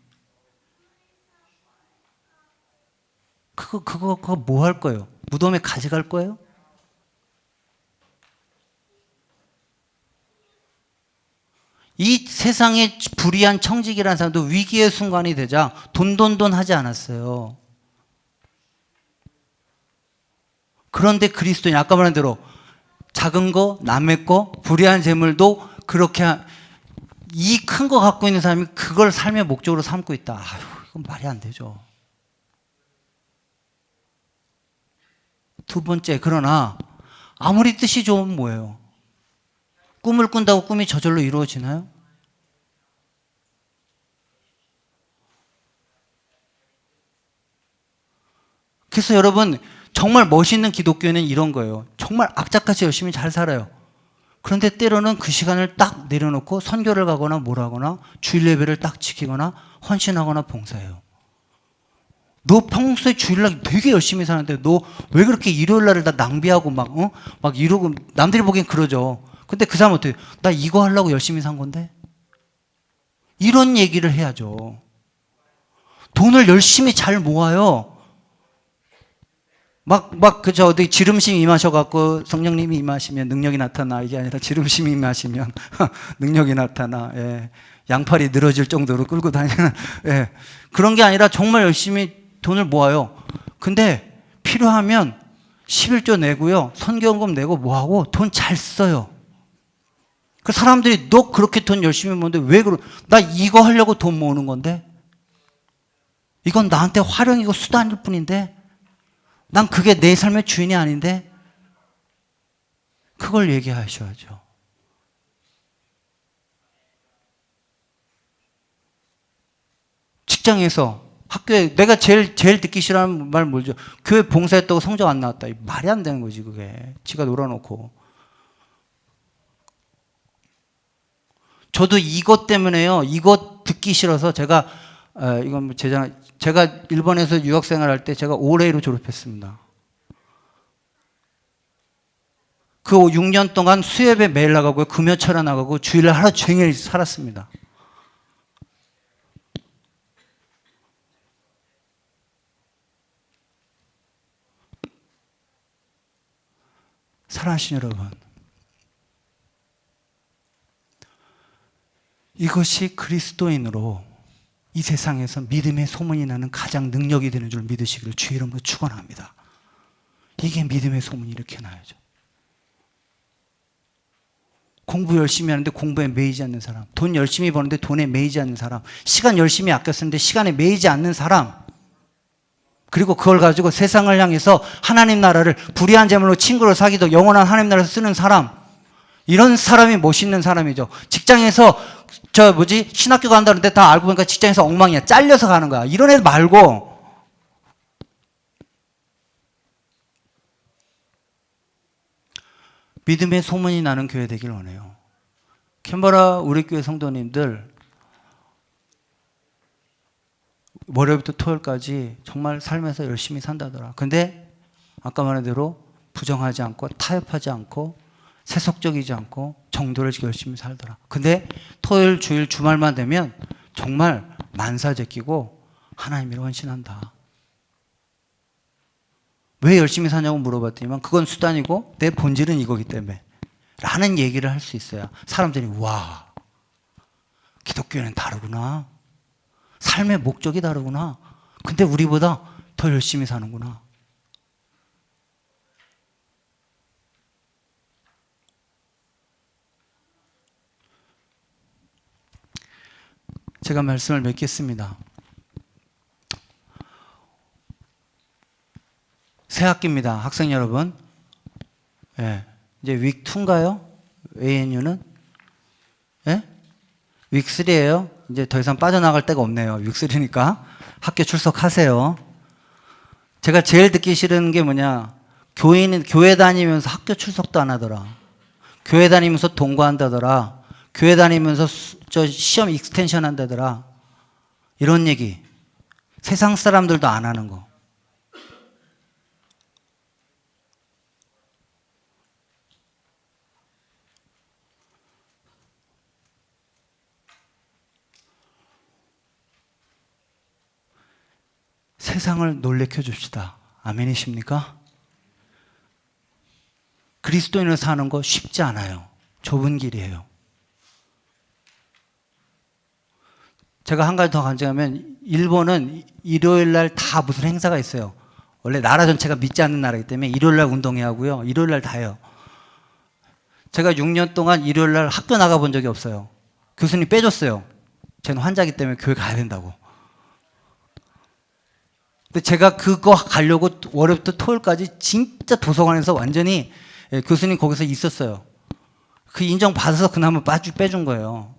그거 뭐 할 거예요? 무덤에 가져갈 거예요? 이 세상에 불의한 청직이라는 사람도 위기의 순간이 되자 돈 하지 않았어요. 그런데 그리스도인, 아까 말한 대로 작은 거, 남의 거, 불의한 재물도 그렇게 이 큰 거 갖고 있는 사람이 그걸 삶의 목적으로 삼고 있다. 아유, 이건 말이 안 되죠. 두 번째, 그러나 아무리 뜻이 좋으면 뭐예요? 꿈을 꾼다고 꿈이 저절로 이루어지나요? 그래서 여러분, 정말 멋있는 기독교는 이런 거예요. 정말 악착같이 열심히 잘 살아요. 그런데 때로는 그 시간을 딱 내려놓고 선교를 가거나 뭘 하거나 주일 예배를 딱 지키거나 헌신하거나 봉사해요. 너 평소에 주일날 되게 열심히 사는데 너 왜 그렇게 일요일날을 다 낭비하고 막 이러고, 남들이 보기엔 그러죠. 근데 그 사람은 어떻게, 나 이거 하려고 열심히 산 건데? 이런 얘기를 해야죠. 돈을 열심히 잘 모아요. 어디 지름심이 임하셔갖고 성령님이 임하시면 능력이 나타나. 이게 아니라 지름심이 임하시면 능력이 나타나. 예. 양팔이 늘어질 정도로 끌고 다니는, 예. 그런 게 아니라 정말 열심히 돈을 모아요. 근데 필요하면 11조 내고요. 선교헌금 내고 뭐하고 돈 잘 써요. 그 사람들이 너 그렇게 돈 열심히 모으는데 왜 나 이거 하려고 돈 모으는 건데? 이건 나한테 활용이고 수단일 뿐인데? 난 그게 내 삶의 주인이 아닌데? 그걸 얘기하셔야죠. 직장에서, 학교에, 내가 제일 듣기 싫어하는 말 뭐죠? 교회 봉사했다고 성적 안 나왔다. 말이 안 되는 거지, 그게. 지가 놀아놓고. 저도 이것 때문에요. 이것 듣기 싫어서 제가, 이건 제가 일본에서 유학생활 할 때 제가 올해로 졸업했습니다. 그 6년 동안 수협에 매일 나가고 금요철에 나가고 주일날 하루 종일 살았습니다. 사랑하시는 여러분, 이것이 그리스도인으로 이 세상에서 믿음의 소문이 나는 가장 능력이 되는 줄 믿으시기를 주의 이름으로 축원합니다. 이게 믿음의 소문이 이렇게 나야죠. 공부 열심히 하는데 공부에 매이지 않는 사람, 돈 열심히 버는데 돈에 매이지 않는 사람, 시간 열심히 아껴 쓰는데 시간에 매이지 않는 사람, 그리고 그걸 가지고 세상을 향해서 하나님 나라를 불의한 재물로 친구를 사귀도 영원한 하나님 나라에서 쓰는 사람, 이런 사람이 멋있는 사람이죠. 직장에서 신학교 간다는데 다 알고 보니까 직장에서 엉망이야. 잘려서 가는 거야. 이런 애 말고 믿음의 소문이 나는 교회 되길 원해요. 캔버라 우리 교회 성도님들 월요일부터 토요일까지 정말 삶에서 열심히 산다더라. 근데 아까 말한 대로 부정하지 않고 타협하지 않고 세속적이지 않고 정도를 열심히 살더라. 근데 토요일, 주일, 주말만 되면 정말 만사 제끼고 하나님을 헌신한다. 왜 열심히 사냐고 물어봤더니만 그건 수단이고 내 본질은 이거기 때문에 라는 얘기를 할 수 있어야 사람들이 와, 기독교는 다르구나. 삶의 목적이 다르구나. 근데 우리보다 더 열심히 사는구나. 제가 말씀을 맺겠습니다. 새 학기입니다. 학생 여러분. 예. 이제 윅 2인가요? ANU는? 예? 윅 3예요? 이제 더 이상 빠져나갈 데가 없네요. 윅 3니까. 학교 출석하세요. 제가 제일 듣기 싫은 게 뭐냐. 교회 다니면서 학교 출석도 안 하더라. 교회 다니면서 동거한다더라. 교회 다니면서 시험 익스텐션 한다더라. 이런 얘기. 세상 사람들도 안 하는 거. 세상을 놀래켜 줍시다. 아멘이십니까? 그리스도인으로 사는 거 쉽지 않아요. 좁은 길이에요. 제가 한 가지 더 간증하면 일본은 일요일 날 다 무슨 행사가 있어요. 원래 나라 전체가 믿지 않는 나라이기 때문에 일요일 날 운동해야 하고요. 일요일 날 다 해요. 제가 6년 동안 일요일 날 학교 나가본 적이 없어요. 교수님 빼줬어요. 쟤는 환자이기 때문에 교회 가야 된다고. 근데 제가 그거 가려고 월요일부터 토요일까지 진짜 도서관에서 완전히 교수님 거기서 있었어요. 그 인정 받아서 그나마 빼준 거예요.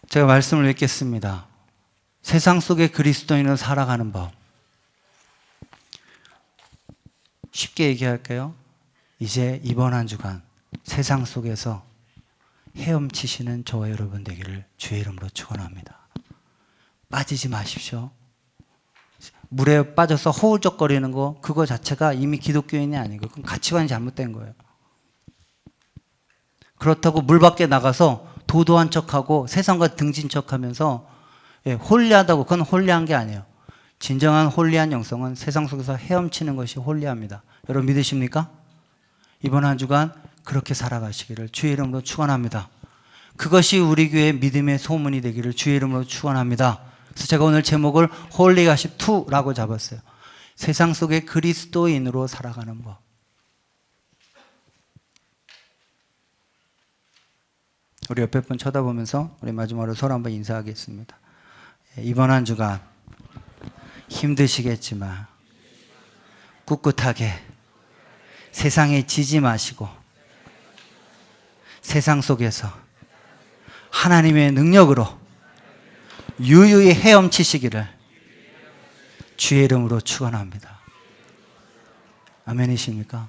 제가 말씀을 맺겠습니다. 세상 속에 그리스도인으로 살아가는 법. 쉽게 얘기할까요? 이제 이번 한 주간 세상 속에서 헤엄치시는 저와 여러분 되기를 주의 이름으로 축원합니다. 빠지지 마십시오. 물에 빠져서 허우적거리는 거 그거 자체가 이미 기독교인이 아니고 그건 가치관이 잘못된 거예요. 그렇다고 물 밖에 나가서 도도한 척하고 세상과 등진 척하면서 홀리하다고 그건 홀리한 게 아니에요. 진정한 홀리한 영성은 세상 속에서 헤엄치는 것이 홀리합니다. 여러분 믿으십니까? 이번 한 주간 그렇게 살아가시기를 주의 이름으로 축원합니다. 그것이 우리 교회의 믿음의 소문이 되기를 주의 이름으로 축원합니다. 그래서 제가 오늘 제목을 홀리가십 2라고 잡았어요. 세상 속에 그리스도인으로 살아가는 법. 우리 옆에 분 쳐다보면서 우리 마지막으로 서로 한번 인사하겠습니다. 이번 한 주간 힘드시겠지만 꿋꿋하게 세상에 지지 마시고 세상 속에서 하나님의 능력으로 유유히 헤엄치시기를 주의 이름으로 축원합니다. 아멘이십니까?